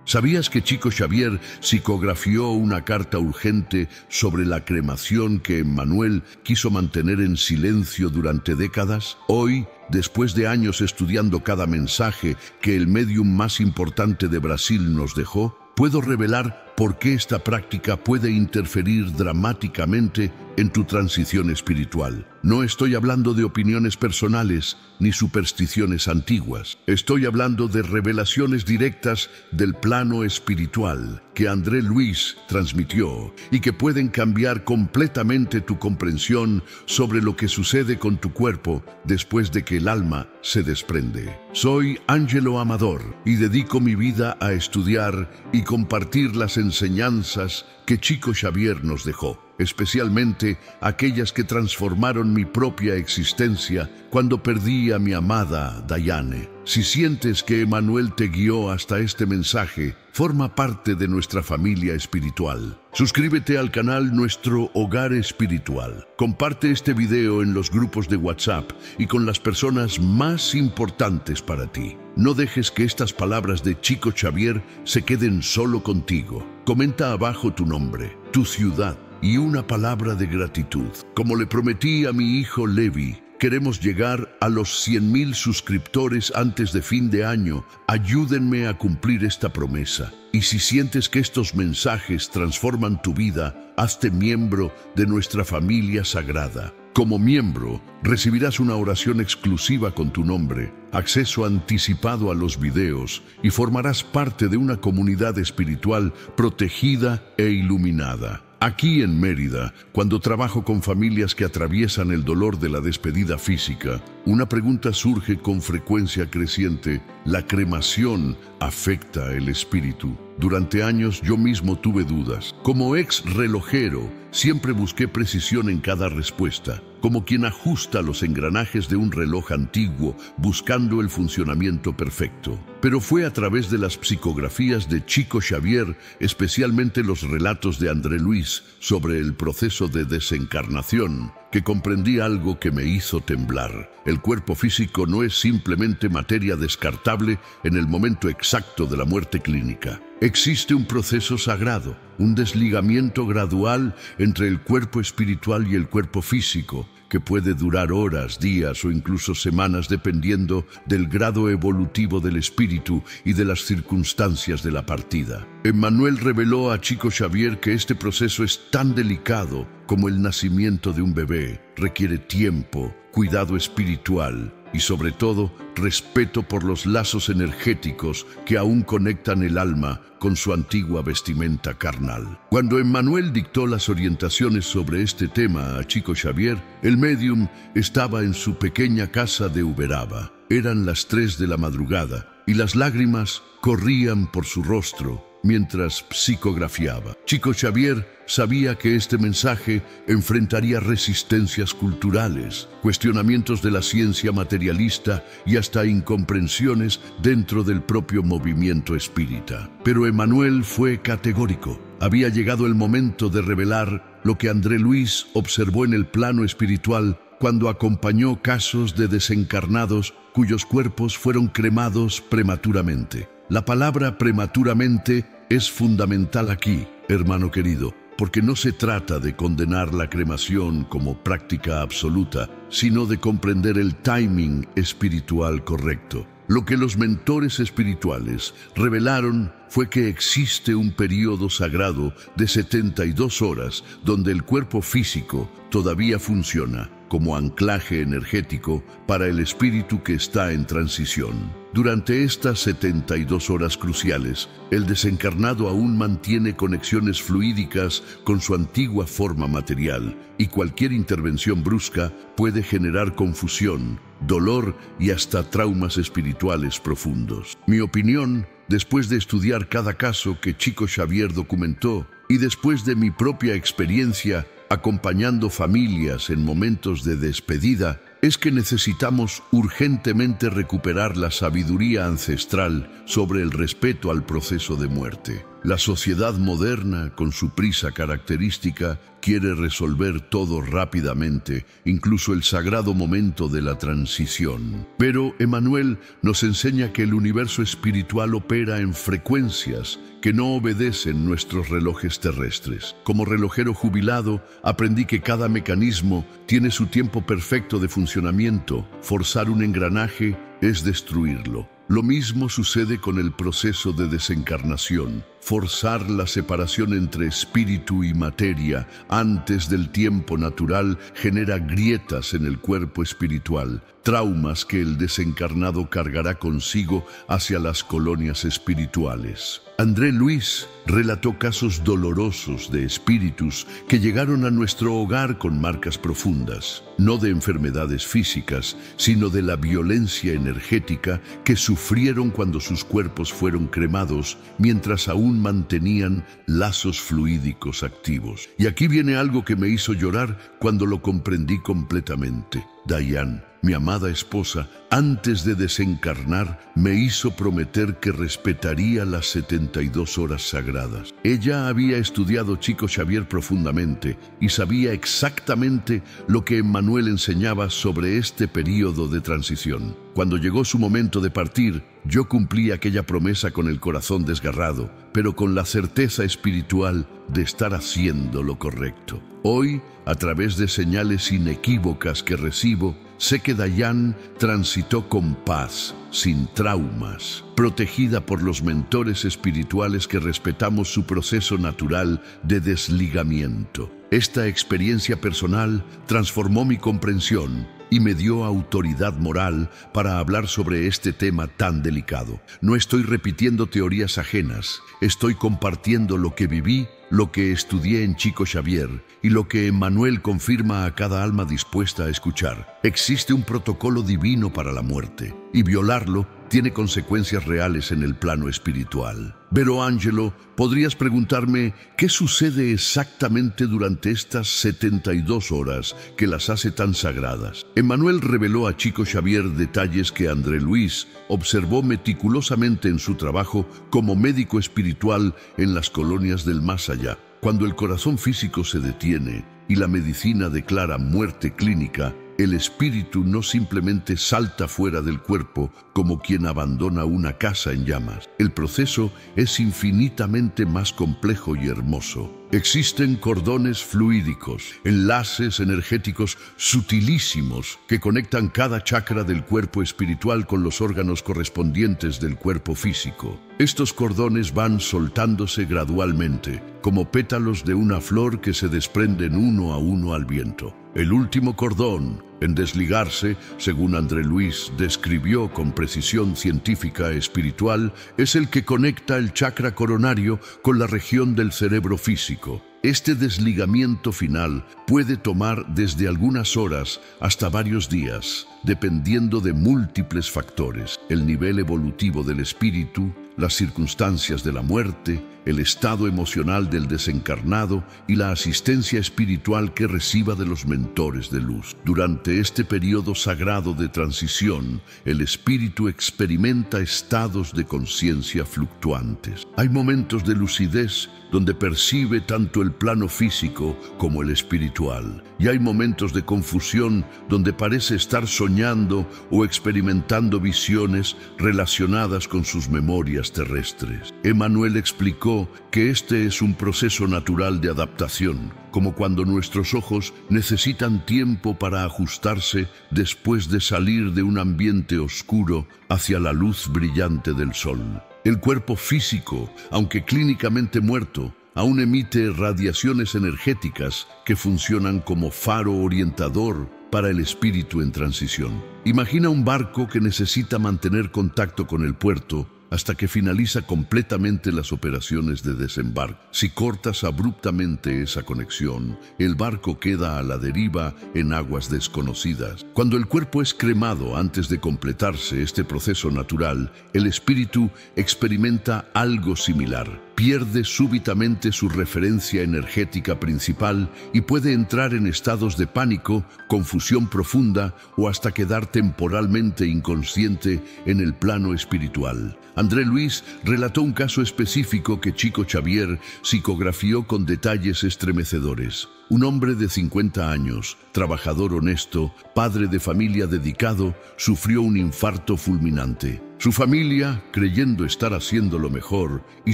¿Sabías que Chico Xavier psicografió una carta urgente sobre la cremación que Emmanuel quiso mantener en silencio durante décadas? Hoy, después de años estudiando cada mensaje que el médium más importante de Brasil nos dejó, puedo revelar por qué esta práctica puede interferir dramáticamente en tu transición espiritual. No estoy hablando de opiniones personales ni supersticiones antiguas. Estoy hablando de revelaciones directas del plano espiritual que André Luis transmitió y que pueden cambiar completamente tu comprensión sobre lo que sucede con tu cuerpo después de que el alma se desprende. Soy Ángelo Amador y dedico mi vida a estudiar y compartir las enseñanzas que Chico Xavier nos dejó, especialmente aquellas que transformaron mi propia existencia cuando perdí a mi amada Dayane. Si sientes que Emmanuel te guió hasta este mensaje, forma parte de nuestra familia espiritual. Suscríbete al canal Nuestro Hogar Espiritual. Comparte este video en los grupos de WhatsApp y con las personas más importantes para ti. No dejes que estas palabras de Chico Xavier se queden solo contigo. Comenta abajo tu nombre, tu ciudad y una palabra de gratitud. Como le prometí a mi hijo Levi, queremos llegar a los 100,000 suscriptores antes de fin de año. Ayúdenme a cumplir esta promesa. Y si sientes que estos mensajes transforman tu vida, hazte miembro de nuestra familia sagrada. Como miembro, recibirás una oración exclusiva con tu nombre, acceso anticipado a los videos y formarás parte de una comunidad espiritual protegida e iluminada. Aquí en Mérida, cuando trabajo con familias que atraviesan el dolor de la despedida física, una pregunta surge con frecuencia creciente: ¿la cremación afecta el espíritu? Durante años yo mismo tuve dudas. Como ex relojero, siempre busqué precisión en cada respuesta, como quien ajusta los engranajes de un reloj antiguo buscando el funcionamiento perfecto. Pero fue a través de las psicografías de Chico Xavier, especialmente los relatos de André Luis sobre el proceso de desencarnación, que comprendí algo que me hizo temblar. El cuerpo físico no es simplemente materia descartable en el momento exacto de la muerte clínica. Existe un proceso sagrado, un desligamiento gradual entre el cuerpo espiritual y el cuerpo físico, que puede durar horas, días o incluso semanas dependiendo del grado evolutivo del espíritu y de las circunstancias de la partida. Emmanuel reveló a Chico Xavier que este proceso es tan delicado como el nacimiento de un bebé. Requiere tiempo, cuidado espiritual y sobre todo respeto por los lazos energéticos que aún conectan el alma con su antigua vestimenta carnal. Cuando Emmanuel dictó las orientaciones sobre este tema a Chico Xavier, el médium estaba en su pequeña casa de Uberaba. Eran las 3 de la madrugada y las lágrimas corrían por su rostro mientras psicografiaba. Chico Xavier sabía que este mensaje enfrentaría resistencias culturales, cuestionamientos de la ciencia materialista y hasta incomprensiones dentro del propio movimiento espírita. Pero Emmanuel fue categórico. Había llegado el momento de revelar lo que André Luis observó en el plano espiritual cuando acompañó casos de desencarnados cuyos cuerpos fueron cremados prematuramente. La palabra prematuramente es fundamental aquí, hermano querido, porque no se trata de condenar la cremación como práctica absoluta, sino de comprender el timing espiritual correcto. Lo que los mentores espirituales revelaron fue que existe un periodo sagrado de 72 horas donde el cuerpo físico todavía funciona como anclaje energético para el espíritu que está en transición. Durante estas 72 horas cruciales, el desencarnado aún mantiene conexiones fluídicas con su antigua forma material y cualquier intervención brusca puede generar confusión, dolor y hasta traumas espirituales profundos. Mi opinión, después de estudiar cada caso que Chico Xavier documentó y después de mi propia experiencia acompañando familias en momentos de despedida, es que necesitamos urgentemente recuperar la sabiduría ancestral sobre el respeto al proceso de muerte. La sociedad moderna, con su prisa característica, quiere resolver todo rápidamente, incluso el sagrado momento de la transición. Pero Emmanuel nos enseña que el universo espiritual opera en frecuencias que no obedecen nuestros relojes terrestres. Como relojero jubilado, aprendí que cada mecanismo tiene su tiempo perfecto de funcionamiento. Forzar un engranaje es destruirlo. Lo mismo sucede con el proceso de desencarnación. Forzar la separación entre espíritu y materia antes del tiempo natural genera grietas en el cuerpo espiritual, traumas que el desencarnado cargará consigo hacia las colonias espirituales. André Luis relató casos dolorosos de espíritus que llegaron a nuestro hogar con marcas profundas, no de enfermedades físicas, sino de la violencia energética que sufrieron cuando sus cuerpos fueron cremados mientras aún mantenían lazos fluídicos activos. Y aquí viene algo que me hizo llorar cuando lo comprendí completamente. Diane, mi amada esposa, antes de desencarnar, me hizo prometer que respetaría las 72 horas sagradas. Ella había estudiado Chico Xavier profundamente y sabía exactamente lo que Emmanuel enseñaba sobre este periodo de transición. Cuando llegó su momento de partir, yo cumplí aquella promesa con el corazón desgarrado, pero con la certeza espiritual de estar haciendo lo correcto. Hoy, a través de señales inequívocas que recibo, sé que Diane transitó con paz, sin traumas, protegida por los mentores espirituales que respetamos su proceso natural de desligamiento. Esta experiencia personal transformó mi comprensión y me dio autoridad moral para hablar sobre este tema tan delicado. No estoy repitiendo teorías ajenas, estoy compartiendo lo que viví, lo que estudié en Chico Xavier y lo que Emmanuel confirma a cada alma dispuesta a escuchar. Existe un protocolo divino para la muerte y violarlo tiene consecuencias reales en el plano espiritual. Pero Ángelo, podrías preguntarme qué sucede exactamente durante estas 72 horas que las hace tan sagradas. Emmanuel reveló a Chico Xavier detalles que André Luis observó meticulosamente en su trabajo como médico espiritual en las colonias del más allá. Cuando el corazón físico se detiene y la medicina declara muerte clínica, el espíritu no simplemente salta fuera del cuerpo como quien abandona una casa en llamas. El proceso es infinitamente más complejo y hermoso. Existen cordones fluídicos, enlaces energéticos sutilísimos que conectan cada chakra del cuerpo espiritual con los órganos correspondientes del cuerpo físico. Estos cordones van soltándose gradualmente, como pétalos de una flor que se desprenden uno a uno al viento. El último cordón en desligarse, según André Luis describió con precisión científica espiritual, es el que conecta el chakra coronario con la región del cerebro físico. Este desligamiento final puede tomar desde algunas horas hasta varios días, dependiendo de múltiples factores: el nivel evolutivo del espíritu, las circunstancias de la muerte, el estado emocional del desencarnado y la asistencia espiritual que reciba de los mentores de luz. Durante este periodo sagrado de transición, el espíritu experimenta estados de conciencia fluctuantes. Hay momentos de lucidez donde percibe tanto el plano físico como el espiritual, y hay momentos de confusión donde parece estar soñando o experimentando visiones relacionadas con sus memorias terrestres. Emmanuel explicó que este es un proceso natural de adaptación, como cuando nuestros ojos necesitan tiempo para ajustarse después de salir de un ambiente oscuro hacia la luz brillante del sol. El cuerpo físico, aunque clínicamente muerto, aún emite radiaciones energéticas que funcionan como faro orientador para el espíritu en transición. Imagina un barco que necesita mantener contacto con el puerto hasta que finaliza completamente las operaciones de desembarque. Si cortas abruptamente esa conexión, el barco queda a la deriva en aguas desconocidas. Cuando el cuerpo es cremado antes de completarse este proceso natural, el espíritu experimenta algo similar. pierde súbitamente su referencia energética principal y puede entrar en estados de pánico, confusión profunda o hasta quedar temporalmente inconsciente en el plano espiritual. André Luis relató un caso específico que Chico Xavier psicografió con detalles estremecedores. Un hombre de 50 años, trabajador honesto, padre de familia dedicado, sufrió un infarto fulminante. Su familia, creyendo estar haciendo lo mejor y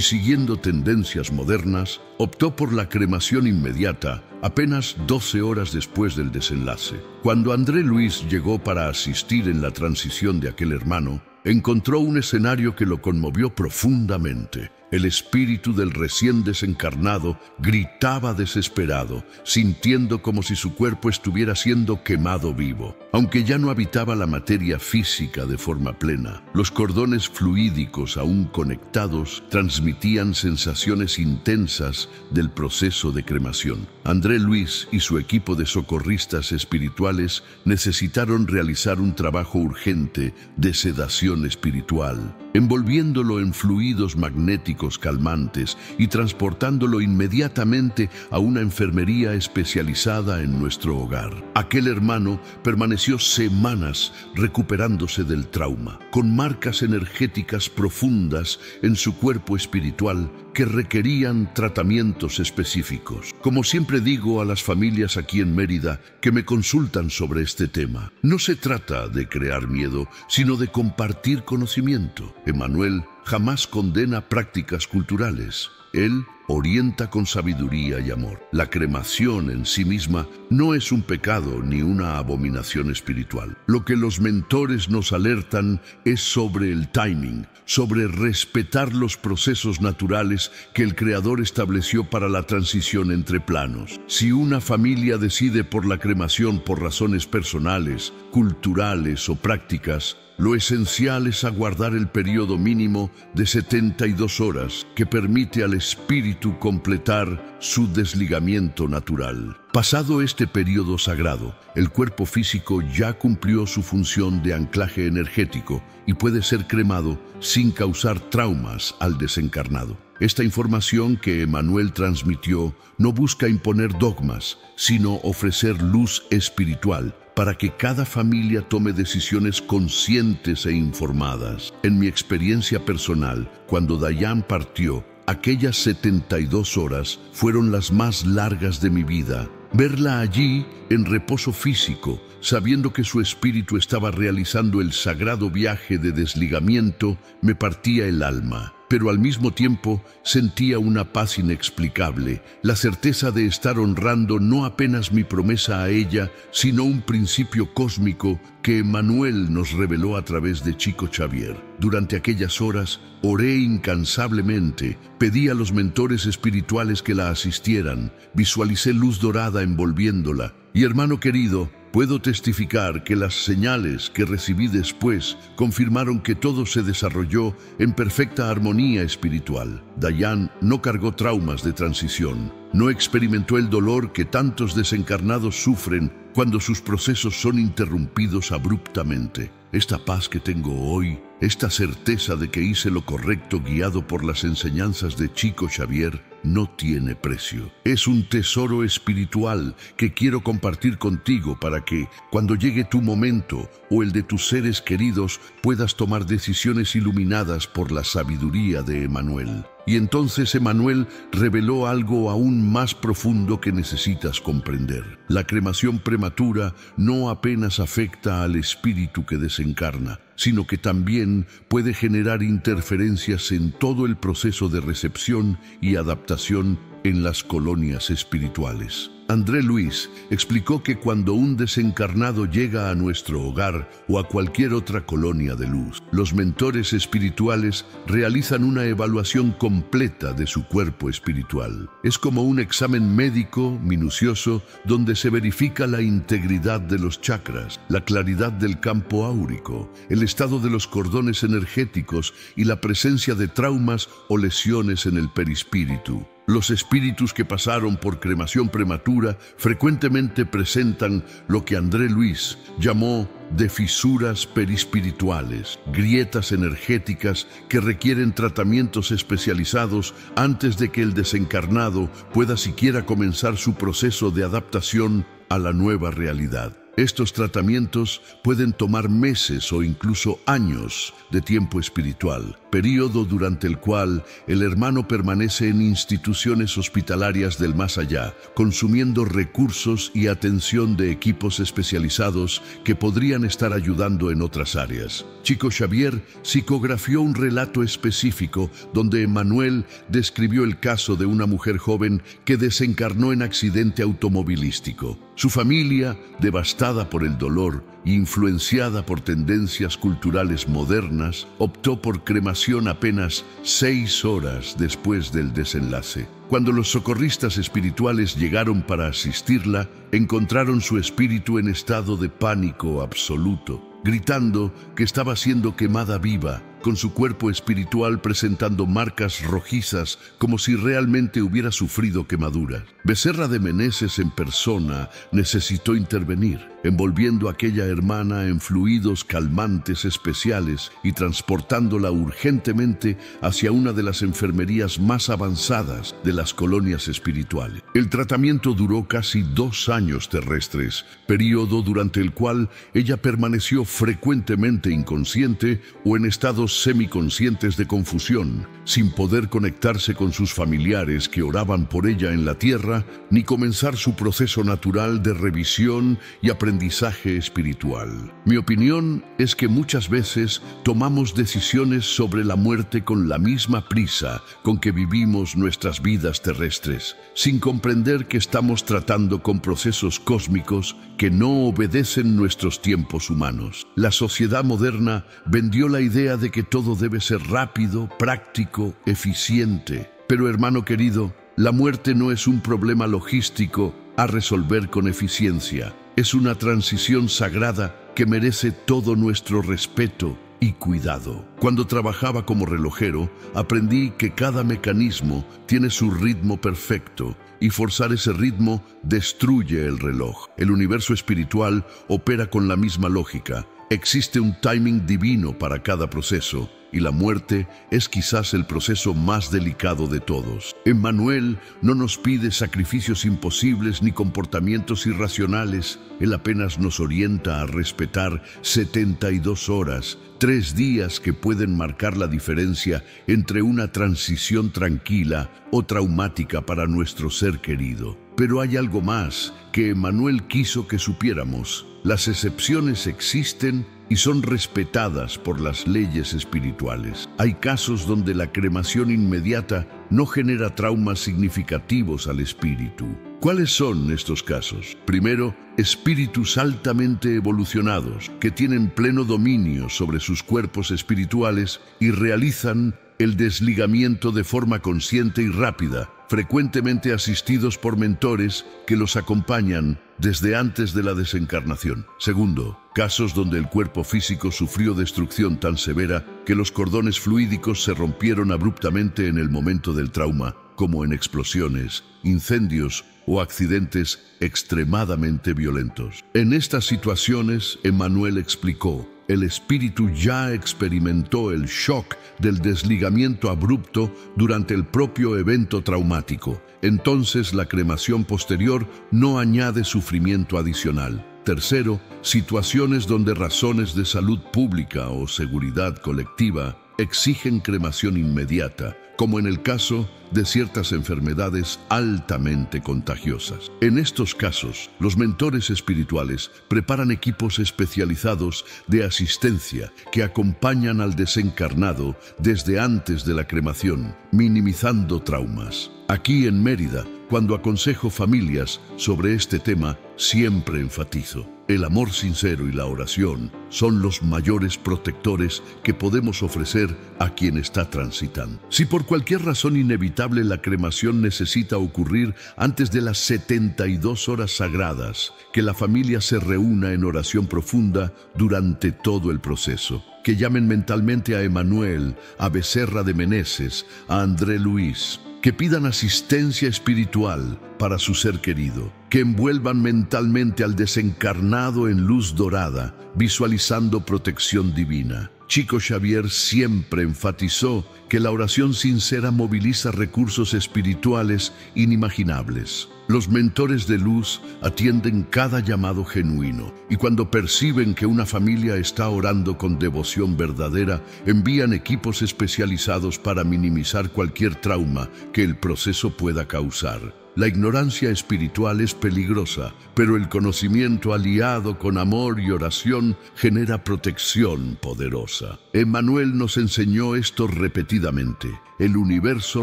siguiendo tendencias modernas, optó por la cremación inmediata, apenas 12 horas después del desenlace. Cuando André Luis llegó para asistir en la transición de aquel hermano, encontró un escenario que lo conmovió profundamente. El espíritu del recién desencarnado gritaba desesperado, sintiendo como si su cuerpo estuviera siendo quemado vivo. Aunque ya no habitaba la materia física de forma plena, los cordones fluídicos aún conectados transmitían sensaciones intensas del proceso de cremación. André Luis y su equipo de socorristas espirituales necesitaron realizar un trabajo urgente de sedación espiritual, envolviéndolo en fluidos magnéticos calmantes y transportándolo inmediatamente a una enfermería especializada en nuestro hogar. Aquel hermano permaneció semanas recuperándose del trauma, con marcas energéticas profundas en su cuerpo espiritual que requerían tratamientos específicos. Como siempre digo a las familias aquí en Mérida que me consultan sobre este tema, no se trata de crear miedo, sino de compartir conocimiento. Emmanuel jamás condena prácticas culturales. Él orienta con sabiduría y amor. La cremación en sí misma no es un pecado ni una abominación espiritual. Lo que los mentores nos alertan es sobre el timing, sobre respetar los procesos naturales que el Creador estableció para la transición entre planos. Si una familia decide por la cremación por razones personales, culturales o prácticas, lo esencial es aguardar el periodo mínimo de 72 horas que permite al espíritu completar su desligamiento natural. Pasado este periodo sagrado, el cuerpo físico ya cumplió su función de anclaje energético y puede ser cremado sin causar traumas al desencarnado. Esta información que Emmanuel transmitió no busca imponer dogmas, sino ofrecer luz espiritual para que cada familia tome decisiones conscientes e informadas. En mi experiencia personal, cuando Dayan partió, aquellas 72 horas fueron las más largas de mi vida. Verla allí, en reposo físico, sabiendo que su espíritu estaba realizando el sagrado viaje de desligamiento, me partía el alma. Pero al mismo tiempo sentía una paz inexplicable, la certeza de estar honrando no apenas mi promesa a ella, sino un principio cósmico que Emmanuel nos reveló a través de Chico Xavier. Durante aquellas horas oré incansablemente, pedí a los mentores espirituales que la asistieran, visualicé luz dorada envolviéndola. Y hermano querido, puedo testificar que las señales que recibí después confirmaron que todo se desarrolló en perfecta armonía espiritual. Dayan no cargó traumas de transición, no experimentó el dolor que tantos desencarnados sufren cuando sus procesos son interrumpidos abruptamente. Esta paz que tengo hoy, esta certeza de que hice lo correcto guiado por las enseñanzas de Chico Xavier, no tiene precio. Es un tesoro espiritual que quiero compartir contigo para que, cuando llegue tu momento o el de tus seres queridos, puedas tomar decisiones iluminadas por la sabiduría de Emmanuel. Y entonces Emmanuel reveló algo aún más profundo que necesitas comprender. La cremación prematura no apenas afecta al espíritu que desencarna, sino que también puede generar interferencias en todo el proceso de recepción y adaptación en las colonias espirituales. André Luis explicó que cuando un desencarnado llega a nuestro hogar o a cualquier otra colonia de luz, los mentores espirituales realizan una evaluación completa de su cuerpo espiritual. Es como un examen médico minucioso donde se verifica la integridad de los chakras, la claridad del campo áurico, el estado de los cordones energéticos y la presencia de traumas o lesiones en el perispíritu. Los espíritus que pasaron por cremación prematura frecuentemente presentan lo que André Luis llamó de fisuras perispirituales, grietas energéticas que requieren tratamientos especializados antes de que el desencarnado pueda siquiera comenzar su proceso de adaptación a la nueva realidad. Estos tratamientos pueden tomar meses o incluso años de tiempo espiritual, período durante el cual el hermano permanece en instituciones hospitalarias del más allá, consumiendo recursos y atención de equipos especializados que podrían estar ayudando en otras áreas. Chico Xavier psicografió un relato específico donde Emmanuel describió el caso de una mujer joven que desencarnó en accidente automovilístico. Su familia, devastada por el dolor e influenciada por tendencias culturales modernas, optó por cremación apenas 6 horas después del desenlace. Cuando los socorristas espirituales llegaron para asistirla, encontraron su espíritu en estado de pánico absoluto, gritando que estaba siendo quemada viva, con su cuerpo espiritual presentando marcas rojizas como si realmente hubiera sufrido quemaduras. Becerra de Meneses en persona necesitó intervenir, envolviendo a aquella hermana en fluidos calmantes especiales y transportándola urgentemente hacia una de las enfermerías más avanzadas de las colonias espirituales. El tratamiento duró casi 2 años terrestres, periodo durante el cual ella permaneció frecuentemente inconsciente o en estados semiconscientes de confusión, sin poder conectarse con sus familiares que oraban por ella en la tierra, ni comenzar su proceso natural de revisión y aprendizaje espiritual. Mi opinión es que muchas veces tomamos decisiones sobre la muerte con la misma prisa con que vivimos nuestras vidas terrestres, sin comprender que estamos tratando con procesos cósmicos que no obedecen nuestros tiempos humanos. La sociedad moderna vendió la idea de que todo debe ser rápido, práctico, eficiente. Pero, hermano querido, la muerte no es un problema logístico a resolver con eficiencia. Es una transición sagrada que merece todo nuestro respeto y cuidado. Cuando trabajaba como relojero, aprendí que cada mecanismo tiene su ritmo perfecto y forzar ese ritmo destruye el reloj. El universo espiritual opera con la misma lógica. Existe un timing divino para cada proceso, y la muerte es quizás el proceso más delicado de todos. Emmanuel no nos pide sacrificios imposibles ni comportamientos irracionales. Él apenas nos orienta a respetar 72 horas, 3 días que pueden marcar la diferencia entre una transición tranquila o traumática para nuestro ser querido. Pero hay algo más que Emmanuel quiso que supiéramos. Las excepciones existen y son respetadas por las leyes espirituales. Hay casos donde la cremación inmediata no genera traumas significativos al espíritu. ¿Cuáles son estos casos? Primero, espíritus altamente evolucionados que tienen pleno dominio sobre sus cuerpos espirituales y realizan el desligamiento de forma consciente y rápida, frecuentemente asistidos por mentores que los acompañan desde antes de la desencarnación. Segundo, casos donde el cuerpo físico sufrió destrucción tan severa que los cordones fluídicos se rompieron abruptamente en el momento del trauma, como en explosiones, incendios o accidentes extremadamente violentos. En estas situaciones, Emmanuel explicó: el espíritu ya experimentó el shock del desligamiento abrupto durante el propio evento traumático. Entonces, la cremación posterior no añade sufrimiento adicional. Tercero, situaciones donde razones de salud pública o seguridad colectiva exigen cremación inmediata, como en el caso de ciertas enfermedades altamente contagiosas. En estos casos, los mentores espirituales preparan equipos especializados de asistencia que acompañan al desencarnado desde antes de la cremación, minimizando traumas. Aquí en Mérida, cuando aconsejo familias sobre este tema, siempre enfatizo: el amor sincero y la oración son los mayores protectores que podemos ofrecer a quien está transitando. Si por cualquier razón inevitable la cremación necesita ocurrir antes de las 72 horas sagradas, que la familia se reúna en oración profunda durante todo el proceso. Que llamen mentalmente a Emmanuel, a Becerra de Meneses, a André Luis. que pidan asistencia espiritual para su ser querido, que envuelvan mentalmente al desencarnado en luz dorada, visualizando protección divina. Chico Xavier siempre enfatizó que la oración sincera moviliza recursos espirituales inimaginables. Los mentores de luz atienden cada llamado genuino y cuando perciben que una familia está orando con devoción verdadera, envían equipos especializados para minimizar cualquier trauma que el proceso pueda causar. La ignorancia espiritual es peligrosa, pero el conocimiento aliado con amor y oración genera protección poderosa. Emmanuel nos enseñó esto repetidamente. El universo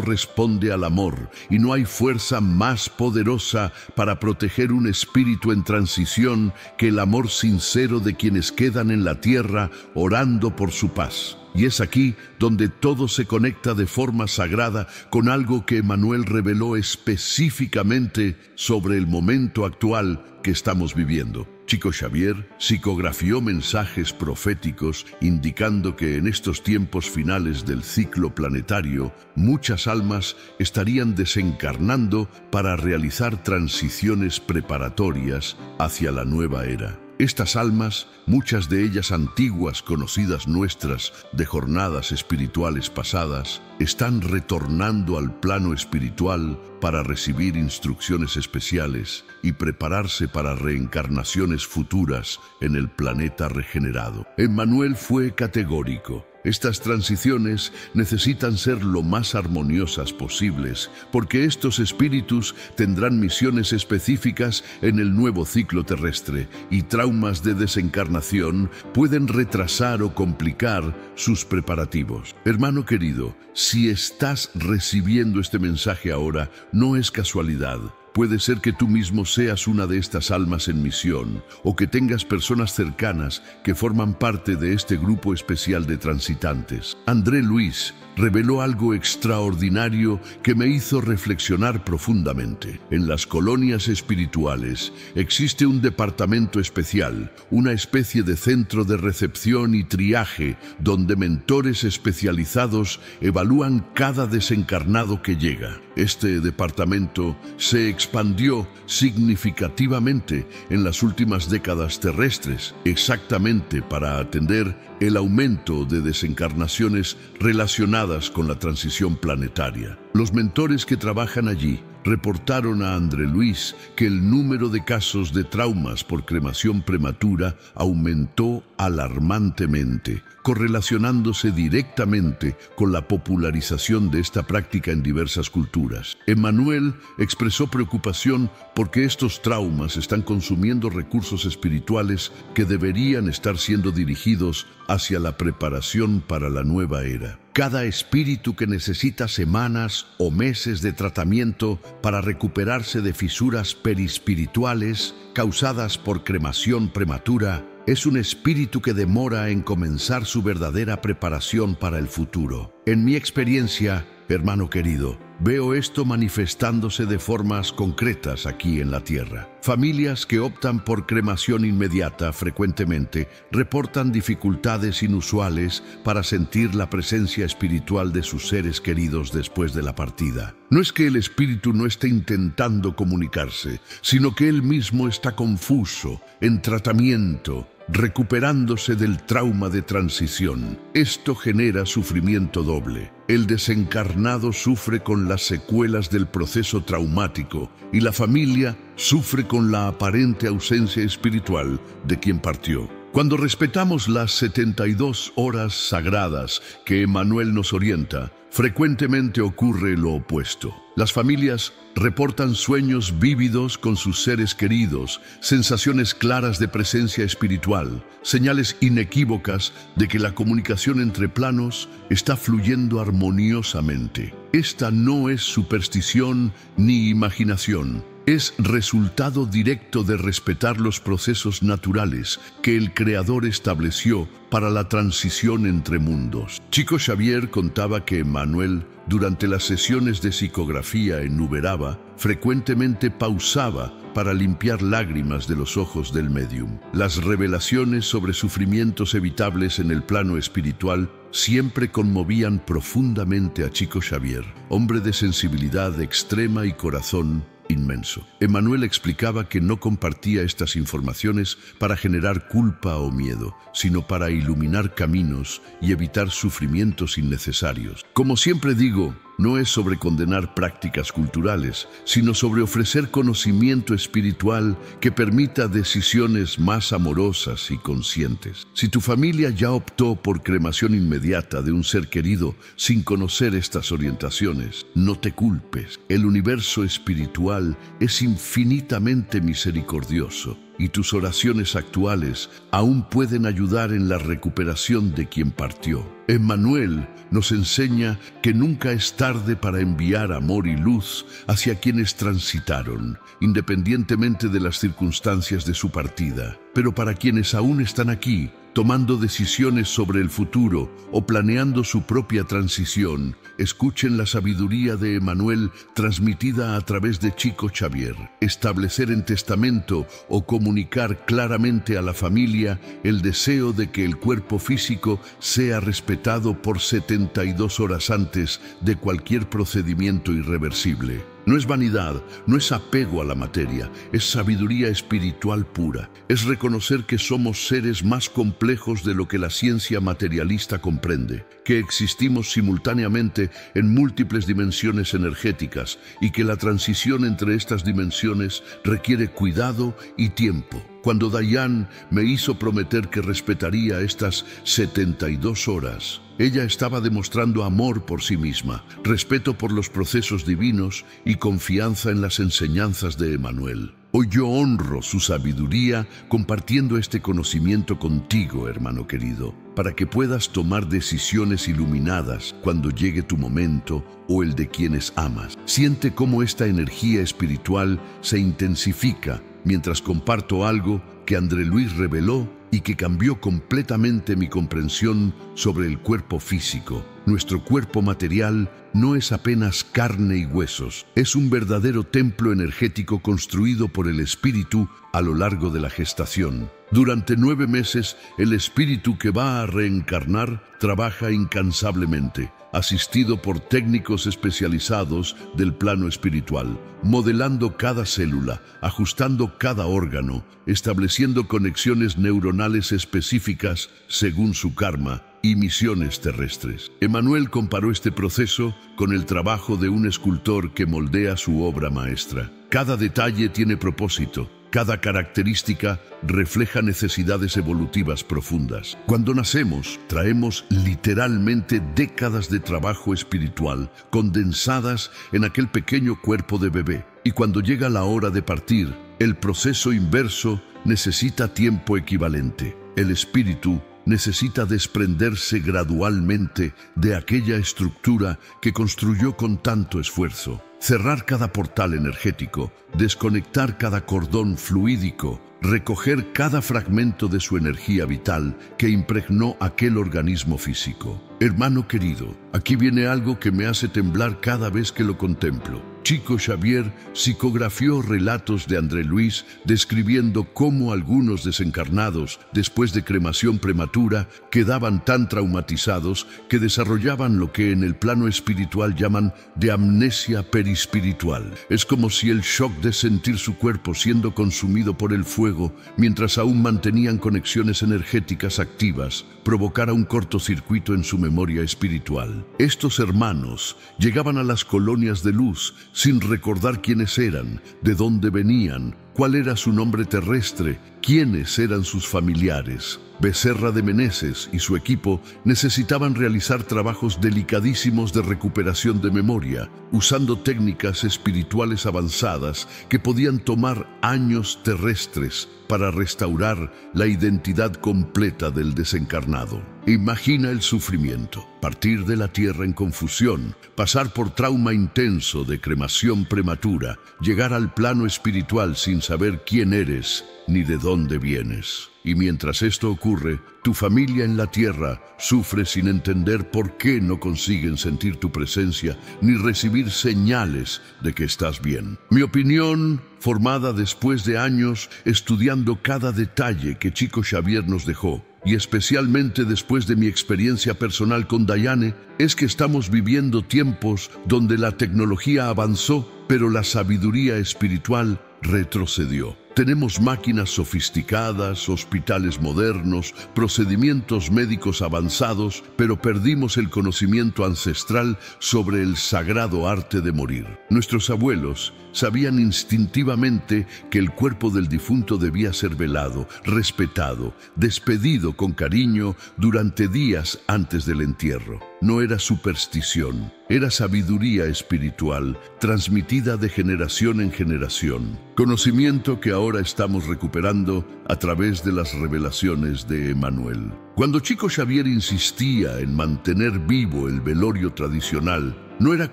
responde al amor y no hay fuerza más poderosa para proteger un espíritu en transición que el amor sincero de quienes quedan en la tierra orando por su paz. Y es aquí donde todo se conecta de forma sagrada con algo que Emmanuel reveló específicamente sobre el momento actual que estamos viviendo. Chico Xavier psicografió mensajes proféticos indicando que en estos tiempos finales del ciclo planetario, muchas almas estarían desencarnando para realizar transiciones preparatorias hacia la nueva era. Estas almas, muchas de ellas antiguas conocidas nuestras de jornadas espirituales pasadas, están retornando al plano espiritual para recibir instrucciones especiales y prepararse para reencarnaciones futuras en el planeta regenerado. Emmanuel fue categórico. Estas transiciones necesitan ser lo más armoniosas posibles, porque estos espíritus tendrán misiones específicas en el nuevo ciclo terrestre, y traumas de desencarnación pueden retrasar o complicar sus preparativos. Hermano querido, si estás recibiendo este mensaje ahora, no es casualidad. Puede ser que tú mismo seas una de estas almas en misión o que tengas personas cercanas que forman parte de este grupo especial de transitantes. André Luis reveló algo extraordinario que me hizo reflexionar profundamente. En las colonias espirituales existe un departamento especial, una especie de centro de recepción y triaje donde mentores especializados evalúan cada desencarnado que llega. Este departamento se expandió significativamente en las últimas décadas terrestres, exactamente para atender el aumento de desencarnaciones relacionadas con la transición planetaria. Los mentores que trabajan allí reportaron a André Luis que el número de casos de traumas por cremación prematura aumentó alarmantemente, correlacionándose directamente con la popularización de esta práctica en diversas culturas. Emmanuel expresó preocupación porque estos traumas están consumiendo recursos espirituales que deberían estar siendo dirigidos hacia la preparación para la nueva era. Cada espíritu que necesita semanas o meses de tratamiento para recuperarse de fisuras perispirituales causadas por cremación prematura es un espíritu que demora en comenzar su verdadera preparación para el futuro. En mi experiencia, hermano querido, veo esto manifestándose de formas concretas aquí en la Tierra. Familias que optan por cremación inmediata frecuentemente reportan dificultades inusuales para sentir la presencia espiritual de sus seres queridos después de la partida. No es que el espíritu no esté intentando comunicarse, sino que él mismo está confuso, en tratamiento, recuperándose del trauma de transición. Esto genera sufrimiento doble. El desencarnado sufre con las secuelas del proceso traumático y la familia sufre con la aparente ausencia espiritual de quien partió. Cuando respetamos las 72 horas sagradas que Emmanuel nos orienta, frecuentemente ocurre lo opuesto. Las familias reportan sueños vívidos con sus seres queridos, sensaciones claras de presencia espiritual, señales inequívocas de que la comunicación entre planos está fluyendo armoniosamente. Esta no es superstición ni imaginación. Es resultado directo de respetar los procesos naturales que el Creador estableció para la transición entre mundos. Chico Xavier contaba que Emmanuel, durante las sesiones de psicografía en Uberaba, frecuentemente pausaba para limpiar lágrimas de los ojos del médium. Las revelaciones sobre sufrimientos evitables en el plano espiritual siempre conmovían profundamente a Chico Xavier, hombre de sensibilidad extrema y corazón inmenso. Emmanuel explicaba que no compartía estas informaciones para generar culpa o miedo, sino para iluminar caminos y evitar sufrimientos innecesarios. Como siempre digo, no es sobre condenar prácticas culturales, sino sobre ofrecer conocimiento espiritual que permita decisiones más amorosas y conscientes. Si tu familia ya optó por cremación inmediata de un ser querido sin conocer estas orientaciones, no te culpes. El universo espiritual es infinitamente misericordioso y tus oraciones actuales aún pueden ayudar en la recuperación de quien partió. Emmanuel nos enseña que nunca es tarde para enviar amor y luz hacia quienes transitaron, independientemente de las circunstancias de su partida. Pero para quienes aún están aquí, tomando decisiones sobre el futuro o planeando su propia transición, escuchen la sabiduría de Emmanuel transmitida a través de Chico Xavier. Establecer en testamento o comunicar claramente a la familia el deseo de que el cuerpo físico sea respetado por 72 horas antes de cualquier procedimiento irreversible. No es vanidad, no es apego a la materia, es sabiduría espiritual pura. Es reconocer que somos seres más complejos de lo que la ciencia materialista comprende, que existimos simultáneamente en múltiples dimensiones energéticas y que la transición entre estas dimensiones requiere cuidado y tiempo. Cuando Dayan me hizo prometer que respetaría estas 72 horas, ella estaba demostrando amor por sí misma, respeto por los procesos divinos y confianza en las enseñanzas de Emmanuel. Hoy yo honro su sabiduría compartiendo este conocimiento contigo, hermano querido, para que puedas tomar decisiones iluminadas cuando llegue tu momento o el de quienes amas. Siente cómo esta energía espiritual se intensifica mientras comparto algo que André Luis reveló y que cambió completamente mi comprensión sobre el cuerpo físico. Nuestro cuerpo material no es apenas carne y huesos, es un verdadero templo energético construido por el espíritu a lo largo de la gestación. Durante 9 meses, el espíritu que va a reencarnar trabaja incansablemente, asistido por técnicos especializados del plano espiritual, modelando cada célula, ajustando cada órgano, estableciendo conexiones neuronales específicas según su karma y misiones terrestres. Emmanuel comparó este proceso con el trabajo de un escultor que moldea su obra maestra. Cada detalle tiene propósito. Cada característica refleja necesidades evolutivas profundas. Cuando nacemos, traemos literalmente décadas de trabajo espiritual condensadas en aquel pequeño cuerpo de bebé. Y cuando llega la hora de partir, el proceso inverso necesita tiempo equivalente. El espíritu necesita desprenderse gradualmente de aquella estructura que construyó con tanto esfuerzo. Cerrar cada portal energético, desconectar cada cordón fluídico, recoger cada fragmento de su energía vital que impregnó aquel organismo físico. Hermano querido, aquí viene algo que me hace temblar cada vez que lo contemplo. Chico Xavier psicografió relatos de André Luis describiendo cómo algunos desencarnados, después de cremación prematura, quedaban tan traumatizados que desarrollaban lo que en el plano espiritual llaman de amnesia perispiritual. Es como si el shock de sentir su cuerpo siendo consumido por el fuego mientras aún mantenían conexiones energéticas activas provocara un cortocircuito en su memoria espiritual. Estos hermanos llegaban a las colonias de luz sin recordar quiénes eran, de dónde venían, cuál era su nombre terrestre, quiénes eran sus familiares. Becerra de Meneses y su equipo necesitaban realizar trabajos delicadísimos de recuperación de memoria, usando técnicas espirituales avanzadas que podían tomar años terrestres para restaurar la identidad completa del desencarnado. Imagina el sufrimiento, partir de la tierra en confusión, pasar por trauma intenso de cremación prematura, llegar al plano espiritual sin saber quién eres ni de dónde vienes. Y mientras esto ocurre, tu familia en la tierra sufre sin entender por qué no consiguen sentir tu presencia ni recibir señales de que estás bien. Mi opinión, formada después de años estudiando cada detalle que Chico Xavier nos dejó, y especialmente después de mi experiencia personal con Dayane, es que estamos viviendo tiempos donde la tecnología avanzó, pero la sabiduría espiritual retrocedió. Tenemos máquinas sofisticadas, hospitales modernos, procedimientos médicos avanzados, pero perdimos el conocimiento ancestral sobre el sagrado arte de morir. Nuestros abuelos sabían instintivamente que el cuerpo del difunto debía ser velado, respetado, despedido con cariño durante días antes del entierro. No era superstición, era sabiduría espiritual, transmitida de generación en generación. Conocimiento que ahora estamos recuperando a través de las revelaciones de Emmanuel. Cuando Chico Xavier insistía en mantener vivo el velorio tradicional, no era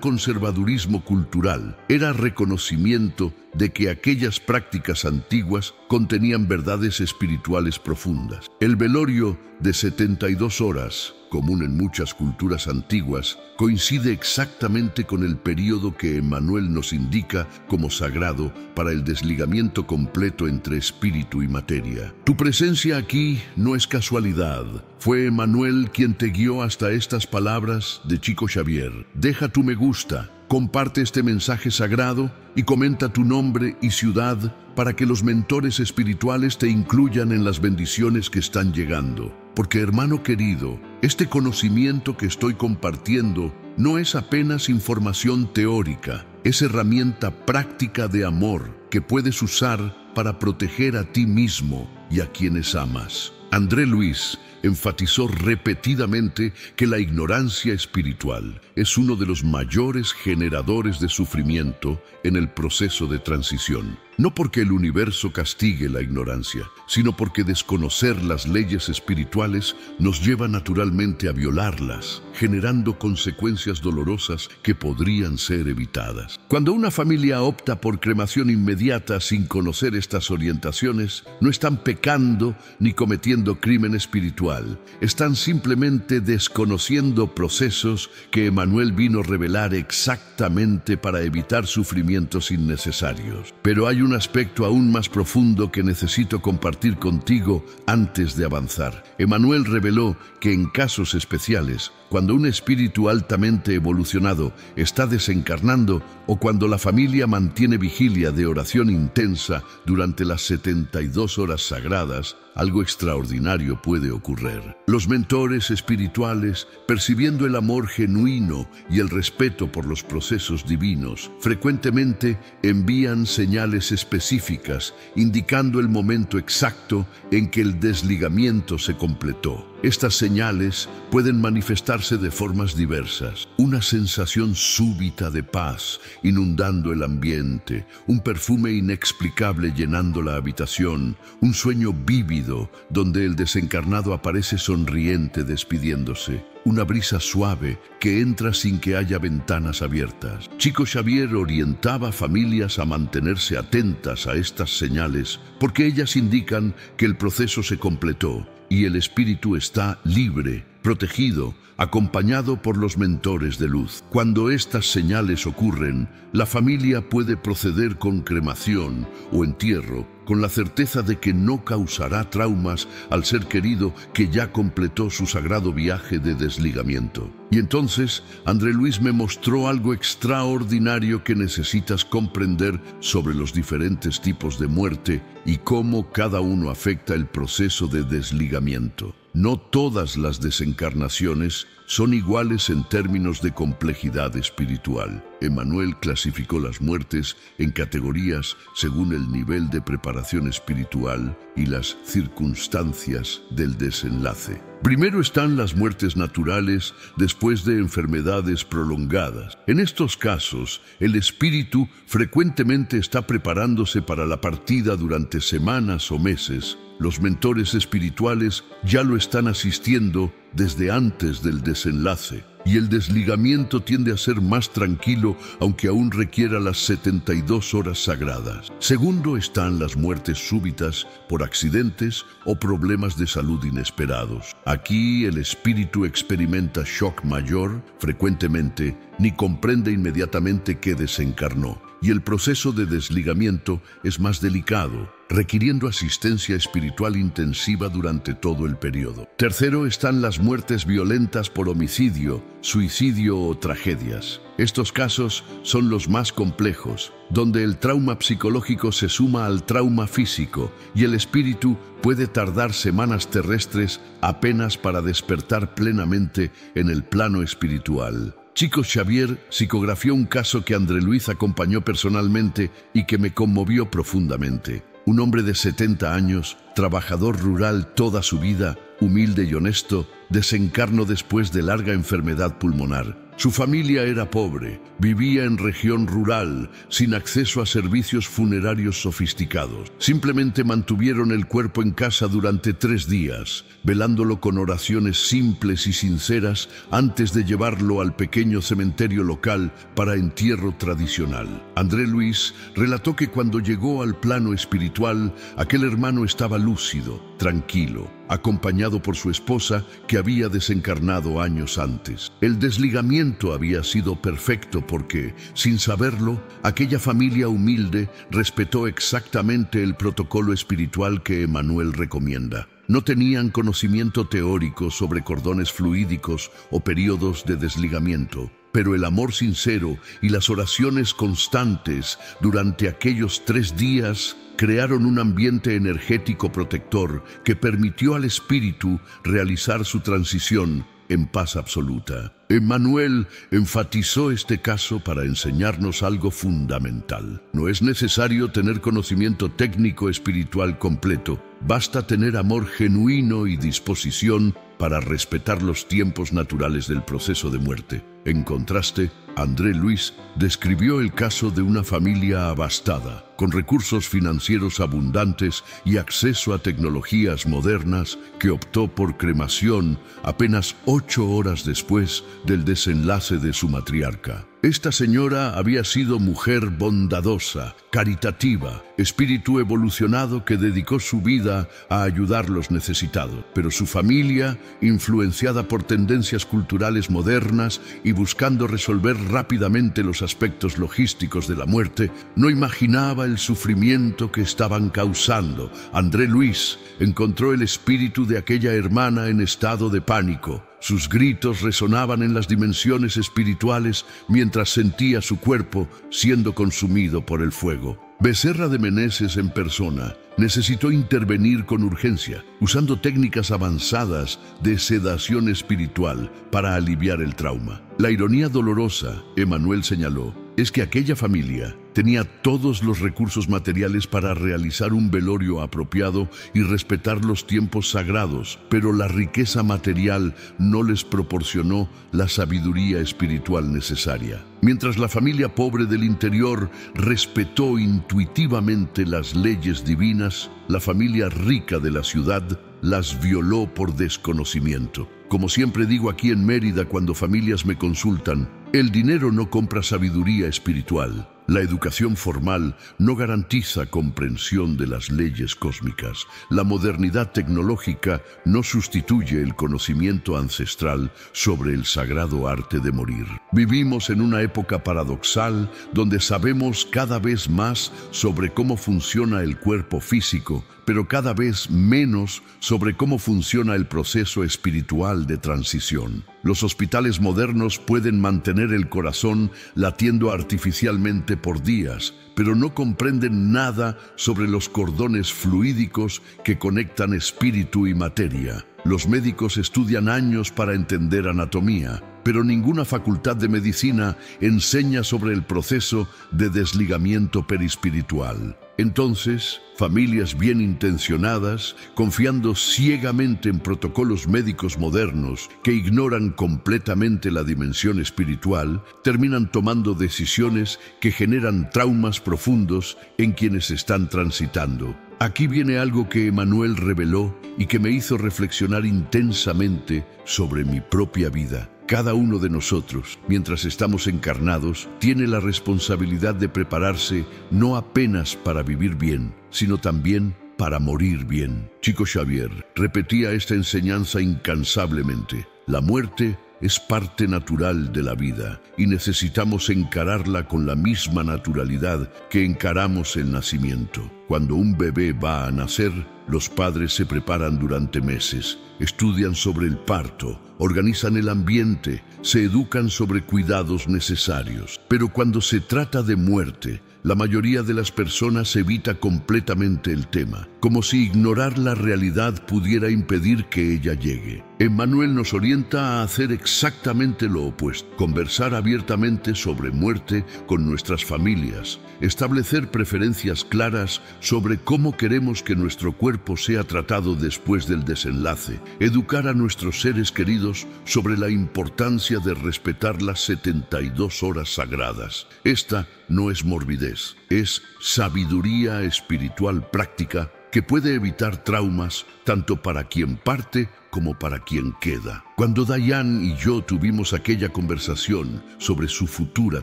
conservadurismo cultural, era reconocimiento de que aquellas prácticas antiguas contenían verdades espirituales profundas. El velorio de 72 horas, común en muchas culturas antiguas, coincide exactamente con el período que Emmanuel nos indica como sagrado para el desligamiento completo entre espíritu y materia. Tu presencia aquí no es casualidad. Fue Emmanuel quien te guió hasta estas palabras de Chico Xavier. Deja tu me gusta, comparte este mensaje sagrado y comenta tu nombre y ciudad para que los mentores espirituales te incluyan en las bendiciones que están llegando. Porque, hermano querido, este conocimiento que estoy compartiendo no es apenas información teórica, es herramienta práctica de amor que puedes usar para proteger a ti mismo y a quienes amas. André Luis enfatizó repetidamente que la ignorancia espiritual es uno de los mayores generadores de sufrimiento en el proceso de transición. No porque el universo castigue la ignorancia, sino porque desconocer las leyes espirituales nos lleva naturalmente a violarlas, generando consecuencias dolorosas que podrían ser evitadas. Cuando una familia opta por cremación inmediata sin conocer estas orientaciones, no están pecando ni cometiendo crimen espiritual, están simplemente desconociendo procesos que Emmanuel vino a revelar exactamente para evitar sufrimientos innecesarios. Pero hay un aspecto aún más profundo que necesito compartir contigo antes de avanzar. Emmanuel reveló que en casos especiales, cuando un espíritu altamente evolucionado está desencarnando o cuando la familia mantiene vigilia de oración intensa durante las 72 horas sagradas, algo extraordinario puede ocurrir. Los mentores espirituales, percibiendo el amor genuino y el respeto por los procesos divinos, frecuentemente envían señales específicas indicando el momento exacto en que el desligamiento se completó. Estas señales pueden manifestarse de formas diversas. Una sensación súbita de paz inundando el ambiente, un perfume inexplicable llenando la habitación, un sueño vívido donde el desencarnado aparece sonriente despidiéndose, una brisa suave que entra sin que haya ventanas abiertas. Chico Xavier orientaba a familias a mantenerse atentas a estas señales porque ellas indican que el proceso se completó y el espíritu está libre, protegido, acompañado por los mentores de luz. Cuando estas señales ocurren, la familia puede proceder con cremación o entierro, con la certeza de que no causará traumas al ser querido que ya completó su sagrado viaje de desligamiento. Y entonces, André Luis me mostró algo extraordinario que necesitas comprender sobre los diferentes tipos de muerte y cómo cada uno afecta el proceso de desligamiento. No todas las desencarnaciones son iguales en términos de complejidad espiritual. Emmanuel clasificó las muertes en categorías según el nivel de preparación espiritual y las circunstancias del desenlace. Primero están las muertes naturales después de enfermedades prolongadas. En estos casos, el espíritu frecuentemente está preparándose para la partida durante semanas o meses. Los mentores espirituales ya lo están asistiendo desde antes del desenlace. y el desligamiento tiende a ser más tranquilo, aunque aún requiera las 72 horas sagradas. Segundo están las muertes súbitas por accidentes o problemas de salud inesperados. Aquí el espíritu experimenta shock mayor frecuentemente, ni comprende inmediatamente que desencarnó, y el proceso de desligamiento es más delicado, requiriendo asistencia espiritual intensiva durante todo el periodo. Tercero están las muertes violentas por homicidio, suicidio o tragedias. Estos casos son los más complejos, donde el trauma psicológico se suma al trauma físico y el espíritu puede tardar semanas terrestres apenas para despertar plenamente en el plano espiritual. Chico Xavier psicografió un caso que André Luis acompañó personalmente y que me conmovió profundamente. Un hombre de 70 años, trabajador rural toda su vida, humilde y honesto, desencarnó después de larga enfermedad pulmonar. Su familia era pobre, vivía en región rural, sin acceso a servicios funerarios sofisticados. Simplemente mantuvieron el cuerpo en casa durante 3 días, velándolo con oraciones simples y sinceras antes de llevarlo al pequeño cementerio local para entierro tradicional. André Luis relató que cuando llegó al plano espiritual, aquel hermano estaba lúcido, tranquilo, acompañado por su esposa que había desencarnado años antes. El desligamiento había sido perfecto porque, sin saberlo, aquella familia humilde respetó exactamente el protocolo espiritual que Emmanuel recomienda. No tenían conocimiento teórico sobre cordones fluídicos o periodos de desligamiento, pero el amor sincero y las oraciones constantes durante aquellos 3 días crearon un ambiente energético protector que permitió al espíritu realizar su transición en paz absoluta. Emmanuel enfatizó este caso para enseñarnos algo fundamental. No es necesario tener conocimiento técnico espiritual completo, basta tener amor genuino y disposición para respetar los tiempos naturales del proceso de muerte. En contraste, André Luis describió el caso de una familia abastada, con recursos financieros abundantes y acceso a tecnologías modernas, que optó por cremación apenas 8 horas después del desenlace de su matriarca. Esta señora había sido mujer bondadosa, caritativa, espíritu evolucionado que dedicó su vida a ayudar a los necesitados. Pero su familia, influenciada por tendencias culturales modernas y buscando resolver rápidamente los aspectos logísticos de la muerte, no imaginaba el sufrimiento que estaban causando. André Luis encontró el espíritu de aquella hermana en estado de pánico. Sus gritos resonaban en las dimensiones espirituales mientras sentía su cuerpo siendo consumido por el fuego. Becerra de Meneses en persona necesitó intervenir con urgencia, usando técnicas avanzadas de sedación espiritual para aliviar el trauma. La ironía dolorosa, Emmanuel señaló, es que aquella familia tenía todos los recursos materiales para realizar un velorio apropiado y respetar los tiempos sagrados, pero la riqueza material no les proporcionó la sabiduría espiritual necesaria. Mientras la familia pobre del interior respetó intuitivamente las leyes divinas, la familia rica de la ciudad las violó por desconocimiento. Como siempre digo aquí en Mérida cuando familias me consultan, el dinero no compra sabiduría espiritual. La educación formal no garantiza comprensión de las leyes cósmicas. La modernidad tecnológica no sustituye el conocimiento ancestral sobre el sagrado arte de morir. Vivimos en una época paradoxal donde sabemos cada vez más sobre cómo funciona el cuerpo físico, pero cada vez menos sobre cómo funciona el proceso espiritual de transición. Los hospitales modernos pueden mantener el corazón latiendo artificialmente por días, pero no comprenden nada sobre los cordones fluídicos que conectan espíritu y materia. Los médicos estudian años para entender anatomía, pero ninguna facultad de medicina enseña sobre el proceso de desligamiento perispiritual. Entonces, familias bien intencionadas, confiando ciegamente en protocolos médicos modernos que ignoran completamente la dimensión espiritual, terminan tomando decisiones que generan traumas profundos en quienes están transitando. Aquí viene algo que Emmanuel reveló y que me hizo reflexionar intensamente sobre mi propia vida. Cada uno de nosotros, mientras estamos encarnados, tiene la responsabilidad de prepararse no apenas para vivir bien, sino también para morir bien. Chico Xavier repetía esta enseñanza incansablemente. La muerte es parte natural de la vida y necesitamos encararla con la misma naturalidad que encaramos el nacimiento. Cuando un bebé va a nacer, los padres se preparan durante meses, estudian sobre el parto, organizan el ambiente, se educan sobre cuidados necesarios. Pero cuando se trata de muerte, la mayoría de las personas evita completamente el tema, como si ignorar la realidad pudiera impedir que ella llegue. Emmanuel nos orienta a hacer exactamente lo opuesto, conversar abiertamente sobre muerte con nuestras familias, establecer preferencias claras sobre cómo queremos que nuestro cuerpo sea tratado después del desenlace, educar a nuestros seres queridos sobre la importancia de respetar las 72 horas sagradas. Esta no es morbidez, es sabiduría espiritual práctica que puede evitar traumas tanto para quien parte como para quien queda. Cuando Diane y yo tuvimos aquella conversación sobre su futura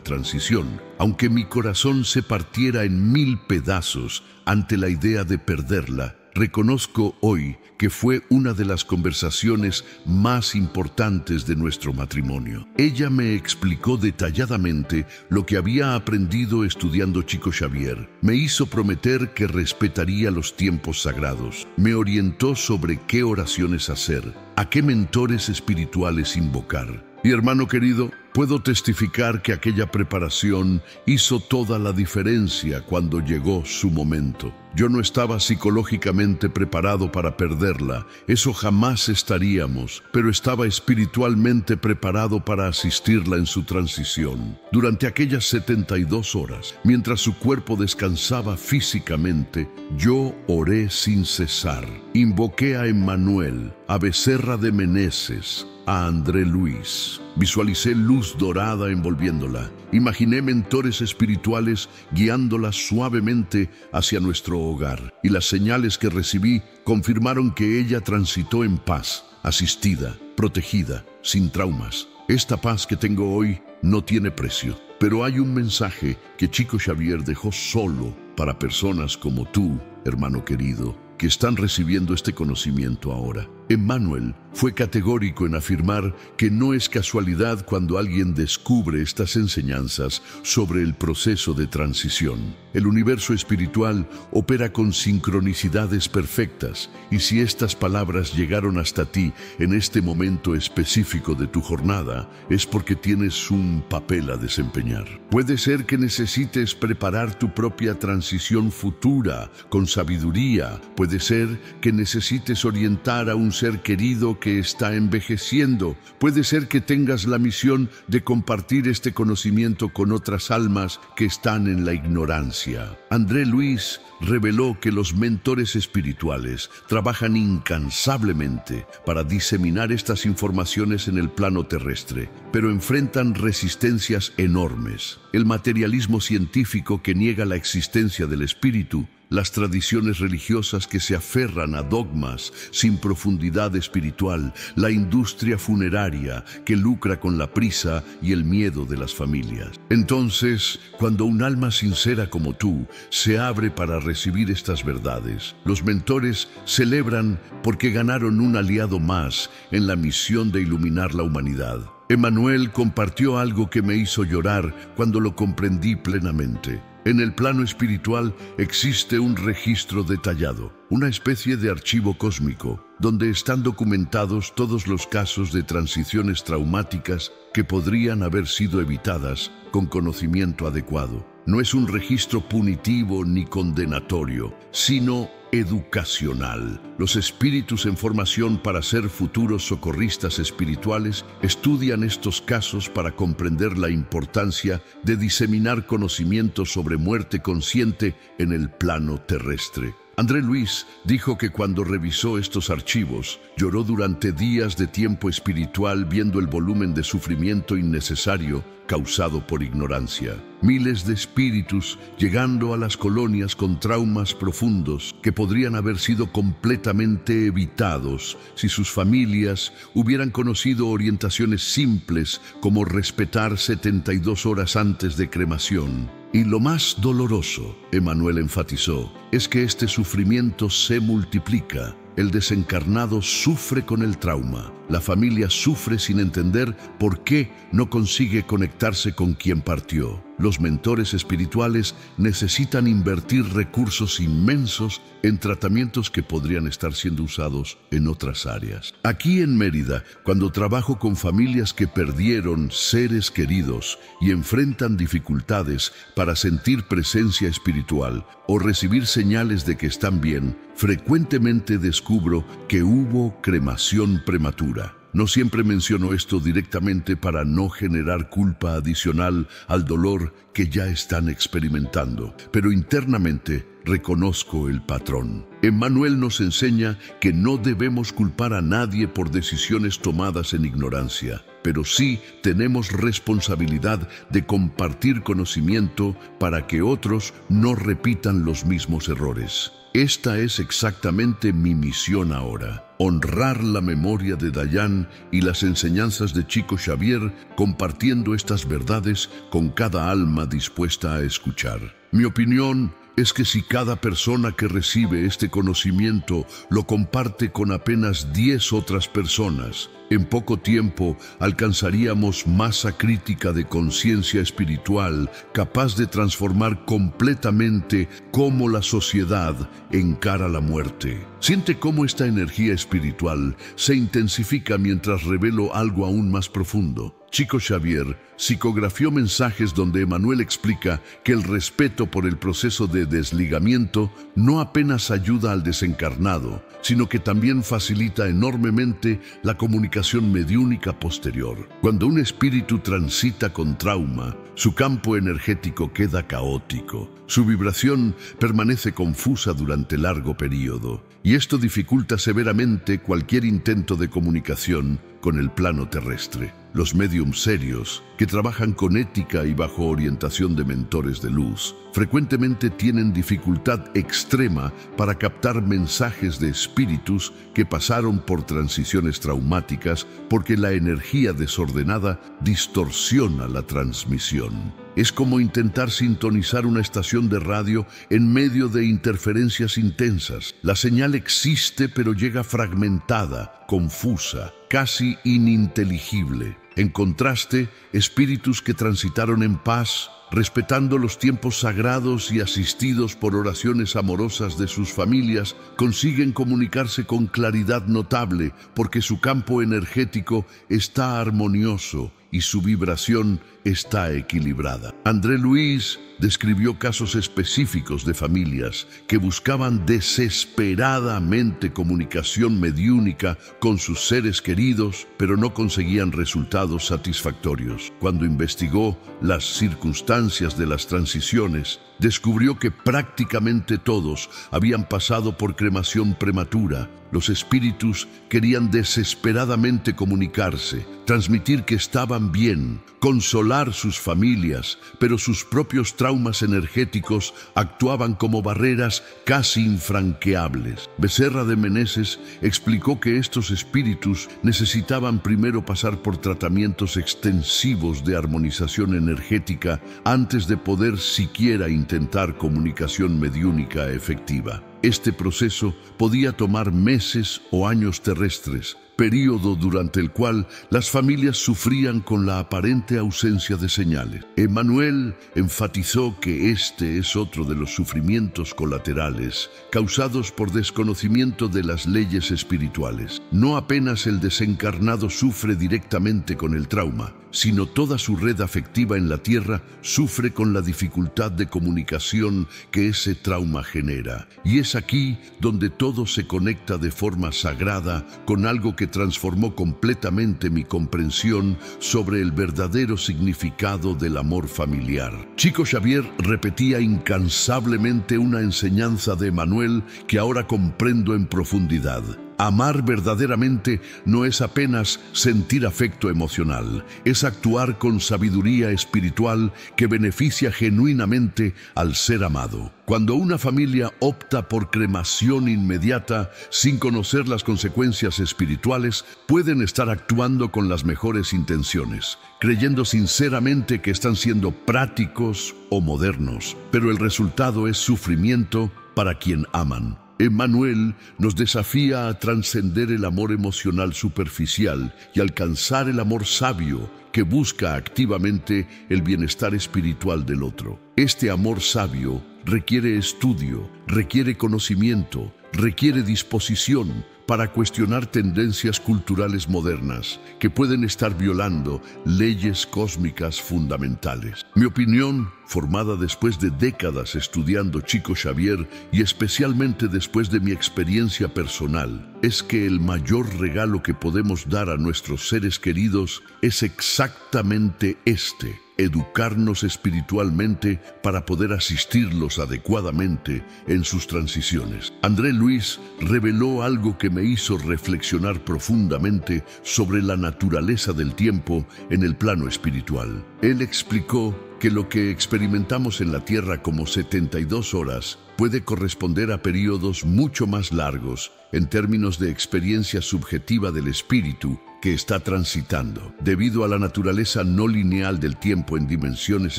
transición, aunque mi corazón se partiera en 1000 pedazos ante la idea de perderla, reconozco hoy que fue una de las conversaciones más importantes de nuestro matrimonio. Ella me explicó detalladamente lo que había aprendido estudiando Chico Xavier. Me hizo prometer que respetaría los tiempos sagrados. Me orientó sobre qué oraciones hacer, a qué mentores espirituales invocar. Y hermano querido, puedo testificar que aquella preparación hizo toda la diferencia cuando llegó su momento. Yo no estaba psicológicamente preparado para perderla, eso jamás estaríamos, pero estaba espiritualmente preparado para asistirla en su transición. Durante aquellas 72 horas, mientras su cuerpo descansaba físicamente, yo oré sin cesar. Invoqué a Emmanuel, a Becerra de Meneses, a André Luis. Visualicé luz dorada envolviéndola. Imaginé mentores espirituales guiándola suavemente hacia nuestro hogar. Y las señales que recibí confirmaron que ella transitó en paz, asistida, protegida, sin traumas. Esta paz que tengo hoy no tiene precio. Pero hay un mensaje que Chico Xavier dejó solo para personas como tú, hermano querido, que están recibiendo este conocimiento ahora. Emmanuel fue categórico en afirmar que no es casualidad cuando alguien descubre estas enseñanzas sobre el proceso de transición. El universo espiritual opera con sincronicidades perfectas, y si estas palabras llegaron hasta ti en este momento específico de tu jornada, es porque tienes un papel a desempeñar. Puede ser que necesites preparar tu propia transición futura con sabiduría. Puede ser que necesites orientar a un ser querido que está envejeciendo. Puede ser que tengas la misión de compartir este conocimiento con otras almas que están en la ignorancia. André Luis reveló que los mentores espirituales trabajan incansablemente para diseminar estas informaciones en el plano terrestre, pero enfrentan resistencias enormes. El materialismo científico que niega la existencia del espíritu, las tradiciones religiosas que se aferran a dogmas sin profundidad espiritual, la industria funeraria que lucra con la prisa y el miedo de las familias. Entonces, cuando un alma sincera como tú se abre para recibir estas verdades, los mentores celebran porque ganaron un aliado más en la misión de iluminar la humanidad. Emmanuel compartió algo que me hizo llorar cuando lo comprendí plenamente. En el plano espiritual existe un registro detallado, una especie de archivo cósmico, donde están documentados todos los casos de transiciones traumáticas que podrían haber sido evitadas con conocimiento adecuado. No es un registro punitivo ni condenatorio, sino educacional. Los espíritus en formación para ser futuros socorristas espirituales estudian estos casos para comprender la importancia de diseminar conocimiento sobre muerte consciente en el plano terrestre. André Luis dijo que cuando revisó estos archivos, lloró durante días de tiempo espiritual viendo el volumen de sufrimiento innecesario causado por ignorancia. miles de espíritus llegando a las colonias con traumas profundos que podrían haber sido completamente evitados si sus familias hubieran conocido orientaciones simples como respetar 72 horas antes de cremación. Y lo más doloroso, Emmanuel enfatizó, es que este sufrimiento se multiplica. El desencarnado sufre con el trauma. La familia sufre sin entender por qué no consigue conectarse con quien partió. Los mentores espirituales necesitan invertir recursos inmensos en tratamientos que podrían estar siendo usados en otras áreas. Aquí en Mérida, cuando trabajo con familias que perdieron seres queridos y enfrentan dificultades para sentir presencia espiritual o recibir señales de que están bien, frecuentemente descubro que hubo cremación prematura. No siempre menciono esto directamente para no generar culpa adicional al dolor que ya están experimentando, pero internamente reconozco el patrón. Emmanuel nos enseña que no debemos culpar a nadie por decisiones tomadas en ignorancia, pero sí tenemos responsabilidad de compartir conocimiento para que otros no repitan los mismos errores. Esta es exactamente mi misión ahora: honrar la memoria de Dayan y las enseñanzas de Chico Xavier, compartiendo estas verdades con cada alma dispuesta a escuchar. Mi opinión es que si cada persona que recibe este conocimiento lo comparte con apenas 10 otras personas, en poco tiempo alcanzaríamos masa crítica de conciencia espiritual capaz de transformar completamente cómo la sociedad encara la muerte. Siente cómo esta energía espiritual se intensifica mientras revelo algo aún más profundo. Chico Xavier psicografió mensajes donde Emmanuel explica que el respeto por el proceso de desligamiento no apenas ayuda al desencarnado, sino que también facilita enormemente la comunicación mediúnica posterior. Cuando un espíritu transita con trauma, su campo energético queda caótico. Su vibración permanece confusa durante largo periodo, y esto dificulta severamente cualquier intento de comunicación con el plano terrestre. Los médiums serios, que trabajan con ética y bajo orientación de mentores de luz, frecuentemente tienen dificultad extrema para captar mensajes de espíritus que pasaron por transiciones traumáticas porque la energía desordenada distorsiona la transmisión. Es como intentar sintonizar una estación de radio en medio de interferencias intensas. La señal existe, pero llega fragmentada, confusa, casi ininteligible. En contraste, espíritus que transitaron en paz, respetando los tiempos sagrados y asistidos por oraciones amorosas de sus familias, consiguen comunicarse con claridad notable porque su campo energético está armonioso y su vibración está equilibrada. André Luis describió casos específicos de familias que buscaban desesperadamente comunicación mediúnica con sus seres queridos, pero no conseguían resultados satisfactorios. Cuando investigó las circunstancias de las transiciones, descubrió que prácticamente todos habían pasado por cremación prematura. Los espíritus querían desesperadamente comunicarse, transmitir que estaban bien, consolar sus familias, pero sus propios traumas energéticos actuaban como barreras casi infranqueables. Becerra de Meneses explicó que estos espíritus necesitaban primero pasar por tratamientos extensivos de armonización energética antes de poder siquiera intentar comunicación mediúnica efectiva. Este proceso podía tomar meses o años terrestres, período durante el cual las familias sufrían con la aparente ausencia de señales. Emmanuel enfatizó que este es otro de los sufrimientos colaterales causados por desconocimiento de las leyes espirituales. No apenas el desencarnado sufre directamente con el trauma, sino toda su red afectiva en la tierra sufre con la dificultad de comunicación que ese trauma genera. Y es aquí donde todo se conecta de forma sagrada con algo que transformó completamente mi comprensión sobre el verdadero significado del amor familiar. Chico Xavier repetía incansablemente una enseñanza de Emmanuel que ahora comprendo en profundidad. Amar verdaderamente no es apenas sentir afecto emocional, es actuar con sabiduría espiritual que beneficia genuinamente al ser amado. Cuando una familia opta por cremación inmediata sin conocer las consecuencias espirituales, pueden estar actuando con las mejores intenciones, creyendo sinceramente que están siendo prácticos o modernos, pero el resultado es sufrimiento para quien aman. Emmanuel nos desafía a trascender el amor emocional superficial y alcanzar el amor sabio que busca activamente el bienestar espiritual del otro. Este amor sabio requiere estudio, requiere conocimiento, requiere disposición para cuestionar tendencias culturales modernas que pueden estar violando leyes cósmicas fundamentales. Mi opinión, formada después de décadas estudiando Chico Xavier y especialmente después de mi experiencia personal, es que el mayor regalo que podemos dar a nuestros seres queridos es exactamente este: educarnos espiritualmente para poder asistirlos adecuadamente en sus transiciones. André Luis reveló algo que me hizo reflexionar profundamente sobre la naturaleza del tiempo en el plano espiritual. Él explicó que lo que experimentamos en la Tierra como 72 horas puede corresponder a periodos mucho más largos en términos de experiencia subjetiva del espíritu que está transitando. Debido a la naturaleza no lineal del tiempo en dimensiones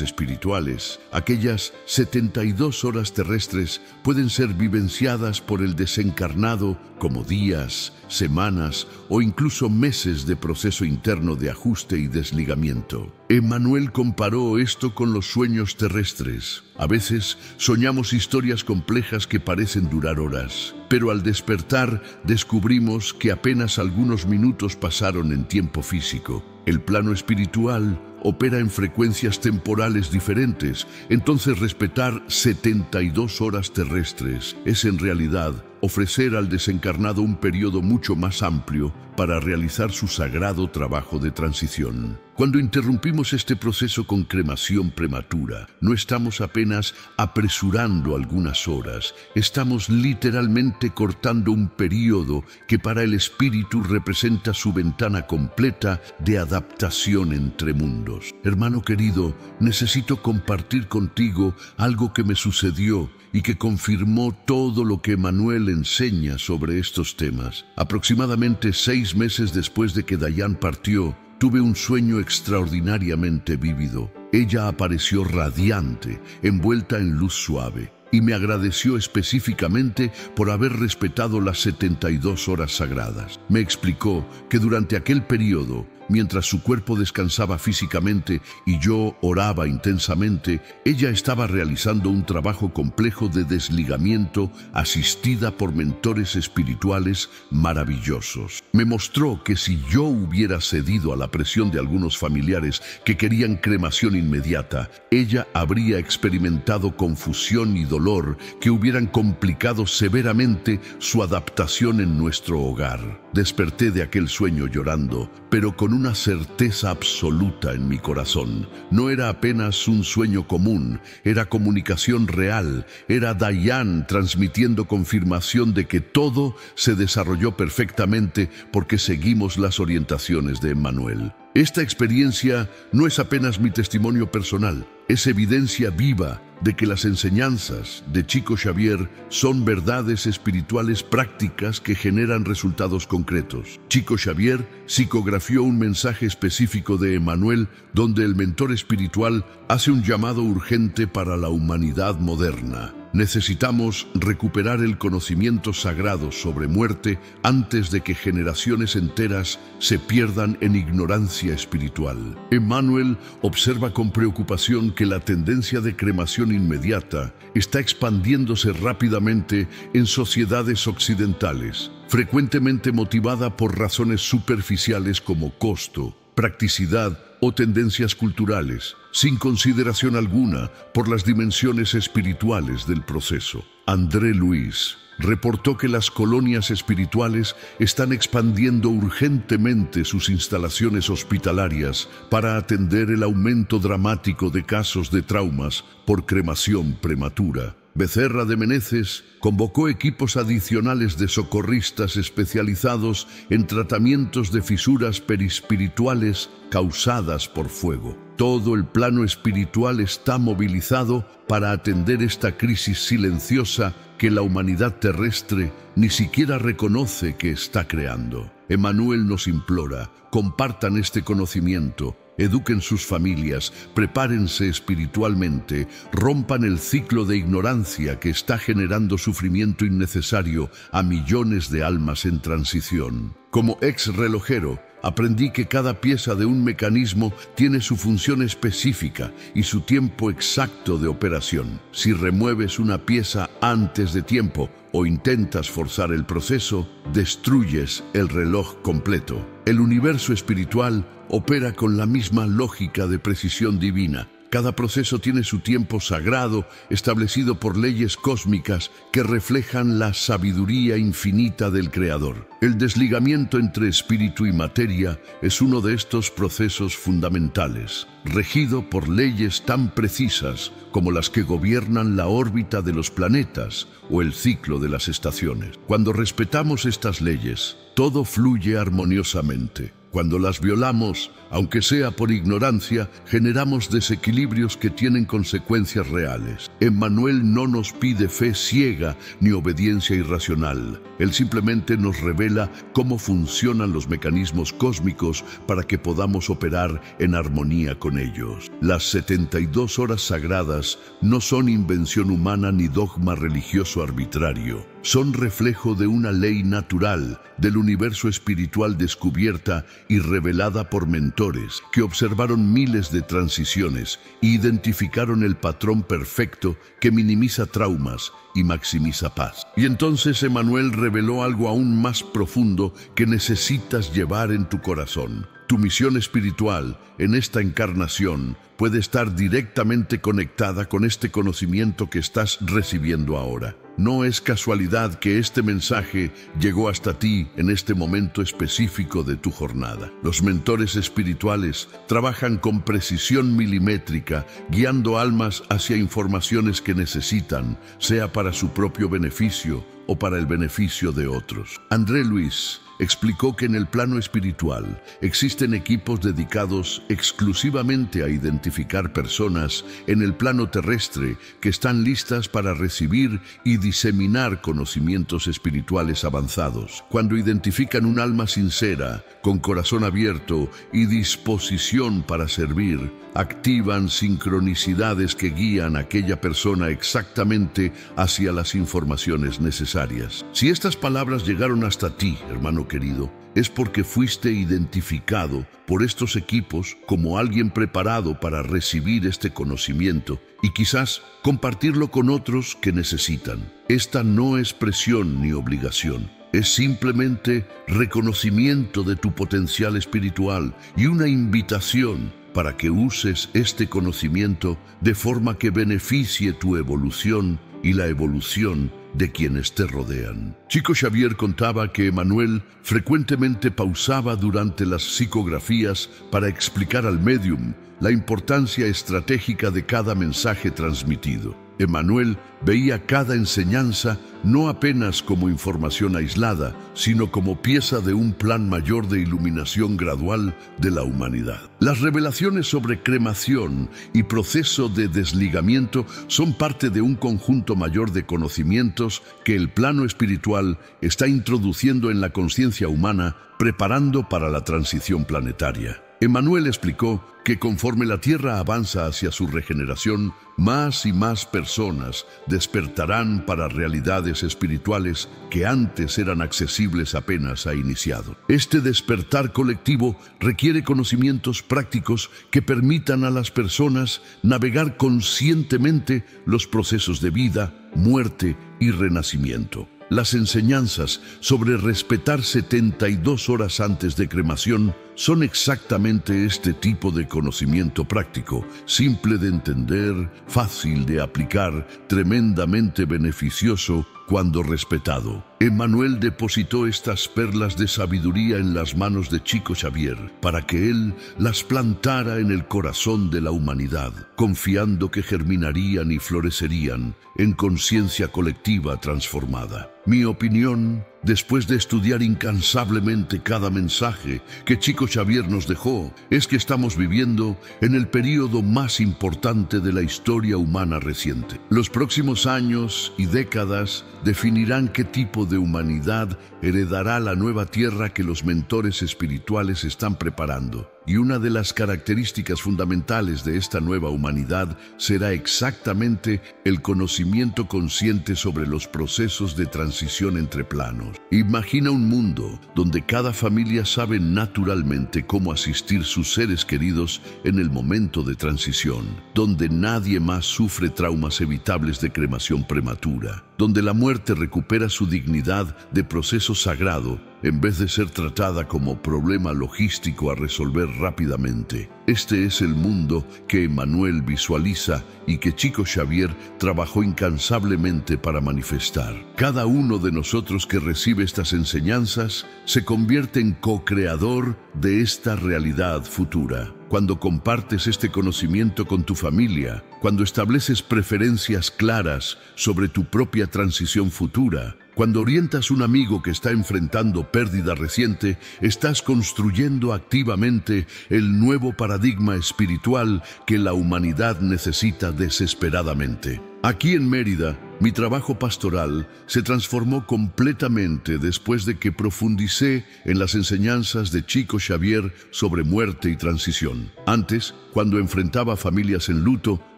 espirituales, aquellas 72 horas terrestres pueden ser vivenciadas por el desencarnado como días, semanas o incluso meses de proceso interno de ajuste y desligamiento. Emmanuel comparó esto con los sueños terrestres. A veces soñamos historias complejas que parecen durar horas, pero al despertar descubrimos que apenas algunos minutos pasaron en tiempo físico. El plano espiritual opera en frecuencias temporales diferentes, entonces respetar 72 horas terrestres es en realidad ofrecer al desencarnado un periodo mucho más amplio para realizar su sagrado trabajo de transición. Cuando interrumpimos este proceso con cremación prematura, no estamos apenas apresurando algunas horas, estamos literalmente cortando un periodo que para el espíritu representa su ventana completa de adaptación entre mundos. Hermano querido, necesito compartir contigo algo que me sucedió y que confirmó todo lo que Emmanuel enseña sobre estos temas. Aproximadamente 6 meses después de que Dayan partió, tuve un sueño extraordinariamente vívido. Ella apareció radiante, envuelta en luz suave, y me agradeció específicamente por haber respetado las 72 horas sagradas. Me explicó que durante aquel periodo, mientras su cuerpo descansaba físicamente y yo oraba intensamente, ella estaba realizando un trabajo complejo de desligamiento asistida por mentores espirituales maravillosos. Me mostró que si yo hubiera cedido a la presión de algunos familiares que querían cremación inmediata, ella habría experimentado confusión y dolor que hubieran complicado severamente su adaptación en nuestro hogar. Desperté de aquel sueño llorando, pero con una certeza absoluta en mi corazón. No era apenas un sueño común, era comunicación real, era Dayan transmitiendo confirmación de que todo se desarrolló perfectamente porque seguimos las orientaciones de Emmanuel. Esta experiencia no es apenas mi testimonio personal, es evidencia viva de que las enseñanzas de Chico Xavier son verdades espirituales prácticas que generan resultados concretos. Chico Xavier psicografió un mensaje específico de Emmanuel donde el mentor espiritual hace un llamado urgente para la humanidad moderna. Necesitamos recuperar el conocimiento sagrado sobre muerte antes de que generaciones enteras se pierdan en ignorancia espiritual. Emmanuel observa con preocupación que la tendencia de cremación inmediata está expandiéndose rápidamente en sociedades occidentales, frecuentemente motivada por razones superficiales como costo, practicidad o tendencias culturales, sin consideración alguna por las dimensiones espirituales del proceso. André Luis reportó que las colonias espirituales están expandiendo urgentemente sus instalaciones hospitalarias para atender el aumento dramático de casos de traumas por cremación prematura. Becerra de Meneses convocó equipos adicionales de socorristas especializados en tratamientos de fisuras perispirituales causadas por fuego. Todo el plano espiritual está movilizado para atender esta crisis silenciosa que la humanidad terrestre ni siquiera reconoce que está creando. Emmanuel nos implora: compartan este conocimiento, eduquen sus familias, prepárense espiritualmente, rompan el ciclo de ignorancia que está generando sufrimiento innecesario a millones de almas en transición. Como ex relojero, aprendí que cada pieza de un mecanismo tiene su función específica y su tiempo exacto de operación. Si remueves una pieza antes de tiempo o intentas forzar el proceso, destruyes el reloj completo. El universo espiritual opera con la misma lógica de precisión divina. Cada proceso tiene su tiempo sagrado, establecido por leyes cósmicas que reflejan la sabiduría infinita del Creador. El desligamiento entre espíritu y materia es uno de estos procesos fundamentales, regido por leyes tan precisas como las que gobiernan la órbita de los planetas o el ciclo de las estaciones. Cuando respetamos estas leyes, todo fluye armoniosamente. Cuando las violamos, aunque sea por ignorancia, generamos desequilibrios que tienen consecuencias reales. Emmanuel no nos pide fe ciega ni obediencia irracional. Él simplemente nos revela cómo funcionan los mecanismos cósmicos para que podamos operar en armonía con ellos. Las 72 horas sagradas no son invención humana ni dogma religioso arbitrario. Son reflejo de una ley natural, del universo espiritual descubierta y revelada por mentores que observaron miles de transiciones e identificaron el patrón perfecto que minimiza traumas y maximiza paz. Y entonces Emmanuel reveló algo aún más profundo que necesitas llevar en tu corazón. Tu misión espiritual en esta encarnación puede estar directamente conectada con este conocimiento que estás recibiendo ahora. No es casualidad que este mensaje llegó hasta ti en este momento específico de tu jornada. Los mentores espirituales trabajan con precisión milimétrica, guiando almas hacia informaciones que necesitan, sea para su propio beneficio o para el beneficio de otros. André Luis explicó que en el plano espiritual existen equipos dedicados exclusivamente a identificar personas en el plano terrestre que están listas para recibir y diseminar conocimientos espirituales avanzados. Cuando identifican un alma sincera, con corazón abierto y disposición para servir, activan sincronicidades que guían a aquella persona exactamente hacia las informaciones necesarias. Si estas palabras llegaron hasta ti, hermano querido, es porque fuiste identificado por estos equipos como alguien preparado para recibir este conocimiento y quizás compartirlo con otros que necesitan. Esta no es presión ni obligación. Es simplemente reconocimiento de tu potencial espiritual y una invitación para que uses este conocimiento de forma que beneficie tu evolución y la evolución de quienes te rodean. Chico Xavier contaba que Emmanuel frecuentemente pausaba durante las psicografías para explicar al médium la importancia estratégica de cada mensaje transmitido. Emmanuel veía cada enseñanza no apenas como información aislada, sino como pieza de un plan mayor de iluminación gradual de la humanidad. Las revelaciones sobre cremación y proceso de desligamiento son parte de un conjunto mayor de conocimientos que el plano espiritual está introduciendo en la conciencia humana, preparando para la transición planetaria. Emmanuel explicó que conforme la Tierra avanza hacia su regeneración, más y más personas despertarán para realidades espirituales que antes eran accesibles apenas a iniciado. Este despertar colectivo requiere conocimientos prácticos que permitan a las personas navegar conscientemente los procesos de vida, muerte y renacimiento. Las enseñanzas sobre respetar 72 horas antes de cremación son exactamente este tipo de conocimiento práctico, simple de entender, fácil de aplicar, tremendamente beneficioso cuando respetado. Emmanuel depositó estas perlas de sabiduría en las manos de Chico Xavier para que él las plantara en el corazón de la humanidad, confiando que germinarían y florecerían en conciencia colectiva transformada. Mi opinión, después de estudiar incansablemente cada mensaje que Chico Xavier nos dejó, es que estamos viviendo en el período más importante de la historia humana reciente. Los próximos años y décadas definirán qué tipo de humanidad heredará la nueva tierra que los mentores espirituales están preparando. Y una de las características fundamentales de esta nueva humanidad será exactamente el conocimiento consciente sobre los procesos de transición entre planos. Imagina un mundo donde cada familia sabe naturalmente cómo asistir a sus seres queridos en el momento de transición, donde nadie más sufre traumas evitables de cremación prematura, donde la muerte recupera su dignidad de proceso sagrado en vez de ser tratada como problema logístico a resolver rápidamente. Este es el mundo que Emmanuel visualiza y que Chico Xavier trabajó incansablemente para manifestar. Cada uno de nosotros que recibe estas enseñanzas se convierte en co-creador de esta realidad futura. Cuando compartes este conocimiento con tu familia, cuando estableces preferencias claras sobre tu propia transición futura, cuando orientas a un amigo que está enfrentando pérdida reciente, estás construyendo activamente el nuevo paradigma espiritual que la humanidad necesita desesperadamente. Aquí en Mérida, mi trabajo pastoral se transformó completamente después de que profundicé en las enseñanzas de Chico Xavier sobre muerte y transición. Antes, cuando enfrentaba familias en luto,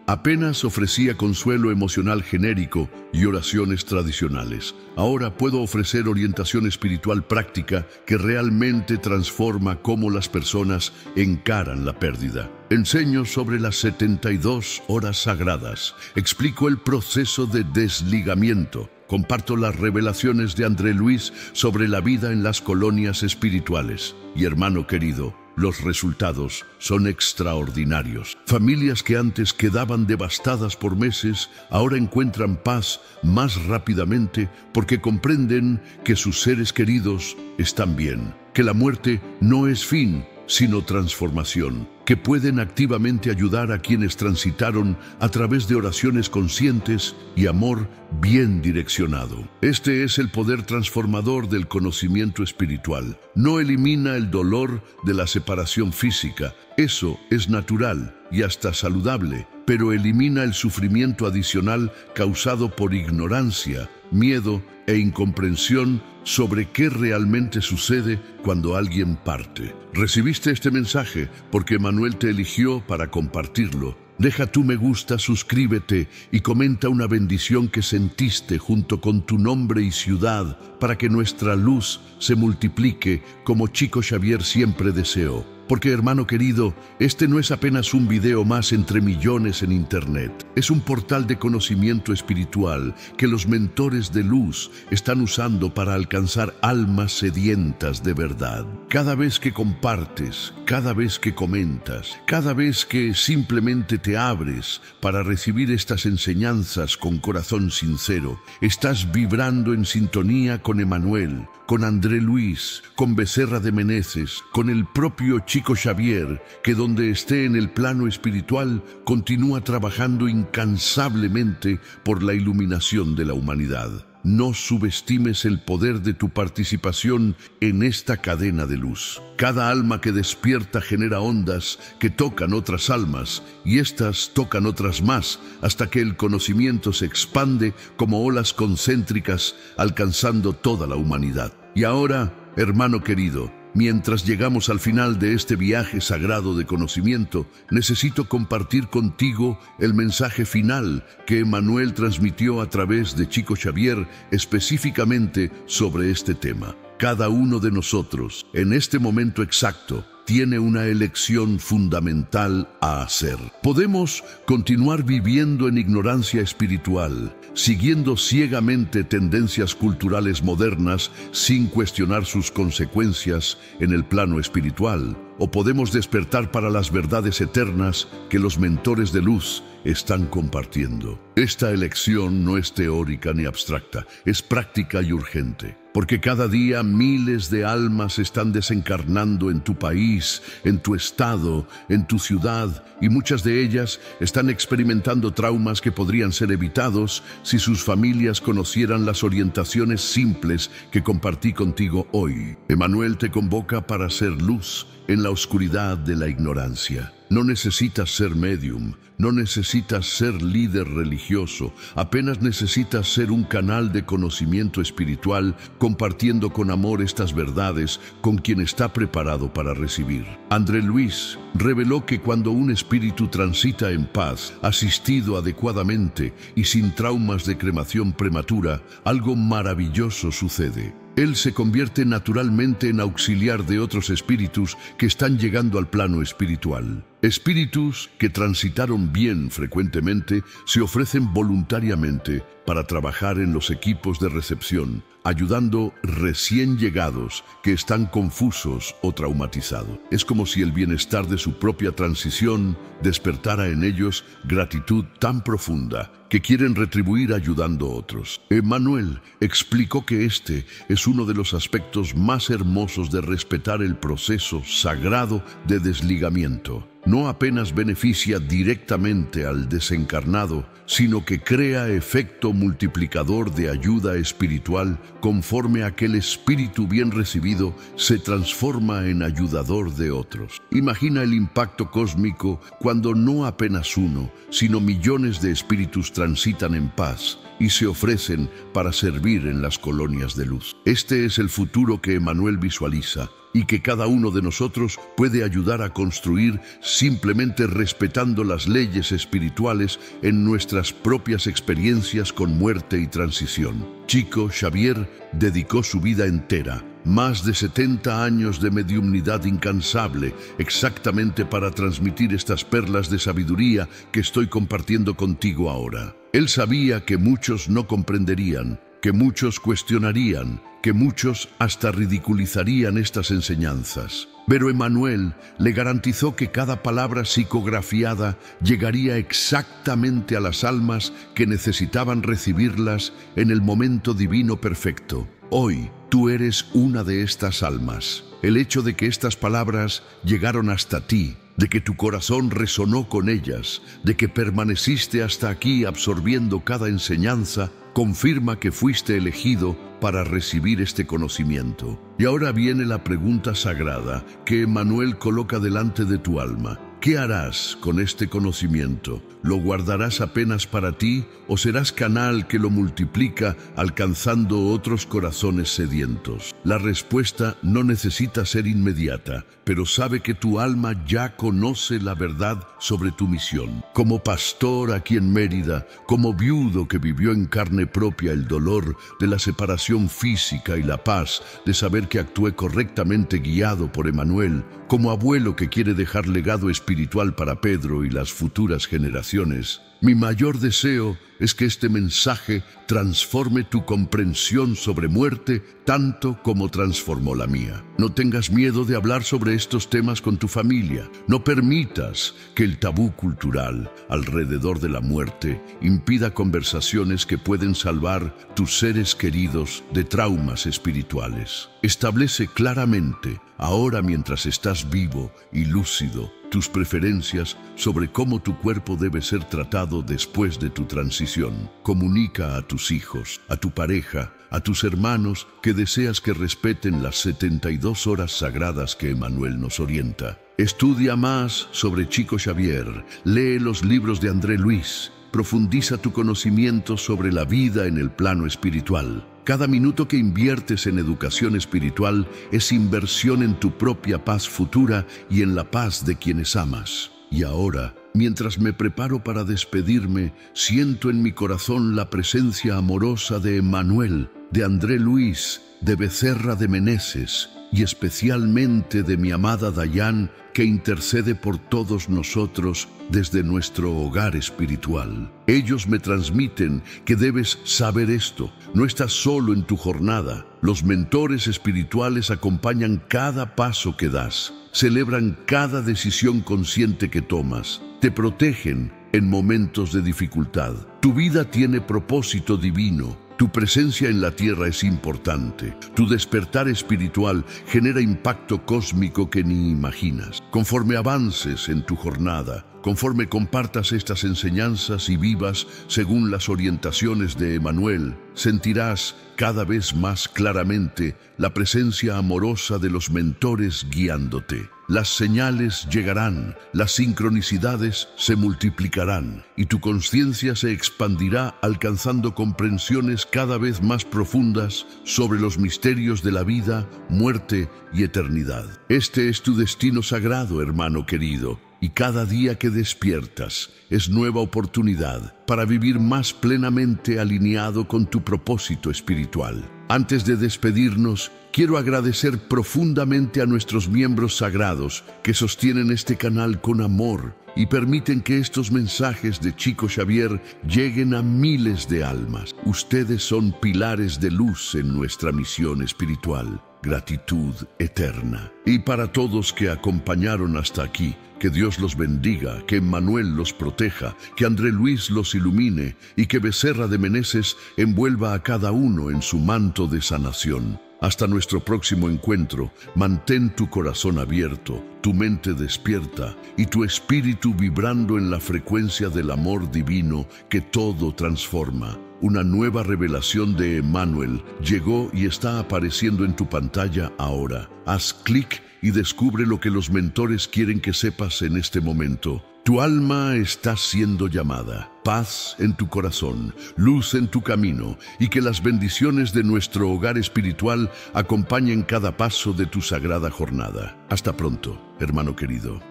apenas ofrecía consuelo emocional genérico y oraciones tradicionales. Ahora puedo ofrecer orientación espiritual práctica que realmente transforma cómo las personas encaran la pérdida. Enseño sobre las 72 horas sagradas. Explico el proceso de desligamiento. Comparto las revelaciones de André Luis sobre la vida en las colonias espirituales. Y hermano querido, los resultados son extraordinarios. Familias que antes quedaban devastadas por meses, ahora encuentran paz más rápidamente porque comprenden que sus seres queridos están bien, que la muerte no es fin, sino transformación, que pueden activamente ayudar a quienes transitaron a través de oraciones conscientes y amor bien direccionado. Este es el poder transformador del conocimiento espiritual. No elimina el dolor de la separación física, eso es natural y hasta saludable, pero elimina el sufrimiento adicional causado por ignorancia, miedo e incomprensión sobre qué realmente sucede cuando alguien parte. Recibiste este mensaje porque Emmanuel te eligió para compartirlo. Deja tu me gusta, suscríbete y comenta una bendición que sentiste junto con tu nombre y ciudad para que nuestra luz se multiplique como Chico Xavier siempre deseó. Porque, hermano querido, este no es apenas un video más entre millones en internet. Es un portal de conocimiento espiritual que los mentores de luz están usando para alcanzar almas sedientas de verdad. Cada vez que compartes, cada vez que comentas, cada vez que simplemente te abres para recibir estas enseñanzas con corazón sincero, estás vibrando en sintonía con Emmanuel, con André Luis, con Becerra de Meneses, con el propio Chico Xavier, que donde esté en el plano espiritual continúa trabajando incansablemente por la iluminación de la humanidad. No subestimes el poder de tu participación en esta cadena de luz. Cada alma que despierta genera ondas que tocan otras almas y éstas tocan otras más hasta que el conocimiento se expande como olas concéntricas alcanzando toda la humanidad. Y ahora, hermano querido, mientras llegamos al final de este viaje sagrado de conocimiento, necesito compartir contigo el mensaje final que Emmanuel transmitió a través de Chico Xavier específicamente sobre este tema. Cada uno de nosotros, en este momento exacto, tiene una elección fundamental a hacer. Podemos continuar viviendo en ignorancia espiritual, siguiendo ciegamente tendencias culturales modernas sin cuestionar sus consecuencias en el plano espiritual, o podemos despertar para las verdades eternas que los mentores de luz están compartiendo. Esta elección no es teórica ni abstracta, es práctica y urgente, porque cada día miles de almas están desencarnando en tu país, en tu estado, en tu ciudad, y muchas de ellas están experimentando traumas que podrían ser evitados si sus familias conocieran las orientaciones simples que compartí contigo hoy. Emmanuel te convoca para ser luz en la oscuridad de la ignorancia. No necesitas ser medium, no necesitas ser líder religioso, apenas necesitas ser un canal de conocimiento espiritual compartiendo con amor estas verdades con quien está preparado para recibir. André Luis reveló que cuando un espíritu transita en paz, asistido adecuadamente y sin traumas de cremación prematura, algo maravilloso sucede. Él se convierte naturalmente en auxiliar de otros espíritus que están llegando al plano espiritual. Espíritus que transitaron bien frecuentemente se ofrecen voluntariamente para trabajar en los equipos de recepción, ayudando recién llegados que están confusos o traumatizados. Es como si el bienestar de su propia transición despertara en ellos gratitud tan profunda que quieren retribuir ayudando a otros. Emmanuel explicó que este es uno de los aspectos más hermosos de respetar el proceso sagrado de desligamiento. No apenas beneficia directamente al desencarnado, sino que crea efecto multiplicador de ayuda espiritual conforme aquel espíritu bien recibido se transforma en ayudador de otros. Imagina el impacto cósmico cuando no apenas uno, sino millones de espíritus transitan en paz y se ofrecen para servir en las colonias de luz. Este es el futuro que Emmanuel visualiza y que cada uno de nosotros puede ayudar a construir simplemente respetando las leyes espirituales en nuestras propias experiencias con muerte y transición. Chico Xavier dedicó su vida entera, más de 70 años de mediumnidad incansable, exactamente para transmitir estas perlas de sabiduría que estoy compartiendo contigo ahora. Él sabía que muchos no comprenderían, que muchos cuestionarían, que muchos hasta ridiculizarían estas enseñanzas. Pero Emmanuel le garantizó que cada palabra psicografiada llegaría exactamente a las almas que necesitaban recibirlas en el momento divino perfecto. Hoy, tú eres una de estas almas. El hecho de que estas palabras llegaron hasta ti, de que tu corazón resonó con ellas, de que permaneciste hasta aquí absorbiendo cada enseñanza, confirma que fuiste elegido para recibir este conocimiento. Y ahora viene la pregunta sagrada que Emmanuel coloca delante de tu alma. ¿Qué harás con este conocimiento? ¿Lo guardarás apenas para ti o serás canal que lo multiplica alcanzando otros corazones sedientos? La respuesta no necesita ser inmediata, pero sabe que tu alma ya conoce la verdad sobre tu misión. Como pastor aquí en Mérida, como viudo que vivió en carne propia el dolor de la separación física y la paz de saber que actué correctamente guiado por Emmanuel, como abuelo que quiere dejar legado espiritual para Pedro y las futuras generaciones, mi mayor deseo es que este mensaje transforme tu comprensión sobre muerte tanto como transformó la mía. No tengas miedo de hablar sobre estos temas con tu familia. No permitas que el tabú cultural alrededor de la muerte impida conversaciones que pueden salvar tus seres queridos de traumas espirituales. Establece claramente, ahora mientras estás vivo y lúcido, tus preferencias sobre cómo tu cuerpo debe ser tratado después de tu transición. Comunica a tus hijos, a tu pareja, a tus hermanos que deseas que respeten las 72 horas sagradas que Emmanuel nos orienta. Estudia más sobre Chico Xavier, lee los libros de André Luis, profundiza tu conocimiento sobre la vida en el plano espiritual. Cada minuto que inviertes en educación espiritual es inversión en tu propia paz futura y en la paz de quienes amas. Y ahora, mientras me preparo para despedirme, siento en mi corazón la presencia amorosa de Emmanuel, de André Luis, de Becerra de Meneses y especialmente de mi amada Dayan, que intercede por todos nosotros desde nuestro hogar espiritual. Ellos me transmiten que debes saber esto. No estás solo en tu jornada. Los mentores espirituales acompañan cada paso que das, celebran cada decisión consciente que tomas, te protegen en momentos de dificultad. Tu vida tiene propósito divino. Tu presencia en la tierra es importante. Tu despertar espiritual genera impacto cósmico que ni imaginas. Conforme avances en tu jornada, conforme compartas estas enseñanzas y vivas según las orientaciones de Emmanuel, sentirás cada vez más claramente la presencia amorosa de los mentores guiándote. Las señales llegarán, las sincronicidades se multiplicarán y tu conciencia se expandirá alcanzando comprensiones cada vez más profundas sobre los misterios de la vida, muerte y eternidad. Este es tu destino sagrado, hermano querido. Y cada día que despiertas es nueva oportunidad para vivir más plenamente alineado con tu propósito espiritual. Antes de despedirnos, quiero agradecer profundamente a nuestros miembros sagrados que sostienen este canal con amor y permiten que estos mensajes de Chico Xavier lleguen a miles de almas. Ustedes son pilares de luz en nuestra misión espiritual. Gratitud eterna. Y para todos que acompañaron hasta aquí, que Dios los bendiga, que Emmanuel los proteja, que André Luis los ilumine y que Becerra de Meneses envuelva a cada uno en su manto de sanación. Hasta nuestro próximo encuentro, mantén tu corazón abierto, tu mente despierta y tu espíritu vibrando en la frecuencia del amor divino que todo transforma. Una nueva revelación de Emmanuel llegó y está apareciendo en tu pantalla ahora. Haz clic y descubre lo que los mentores quieren que sepas en este momento. Tu alma está siendo llamada. Paz en tu corazón, luz en tu camino y que las bendiciones de nuestro hogar espiritual acompañen cada paso de tu sagrada jornada. Hasta pronto, hermano querido.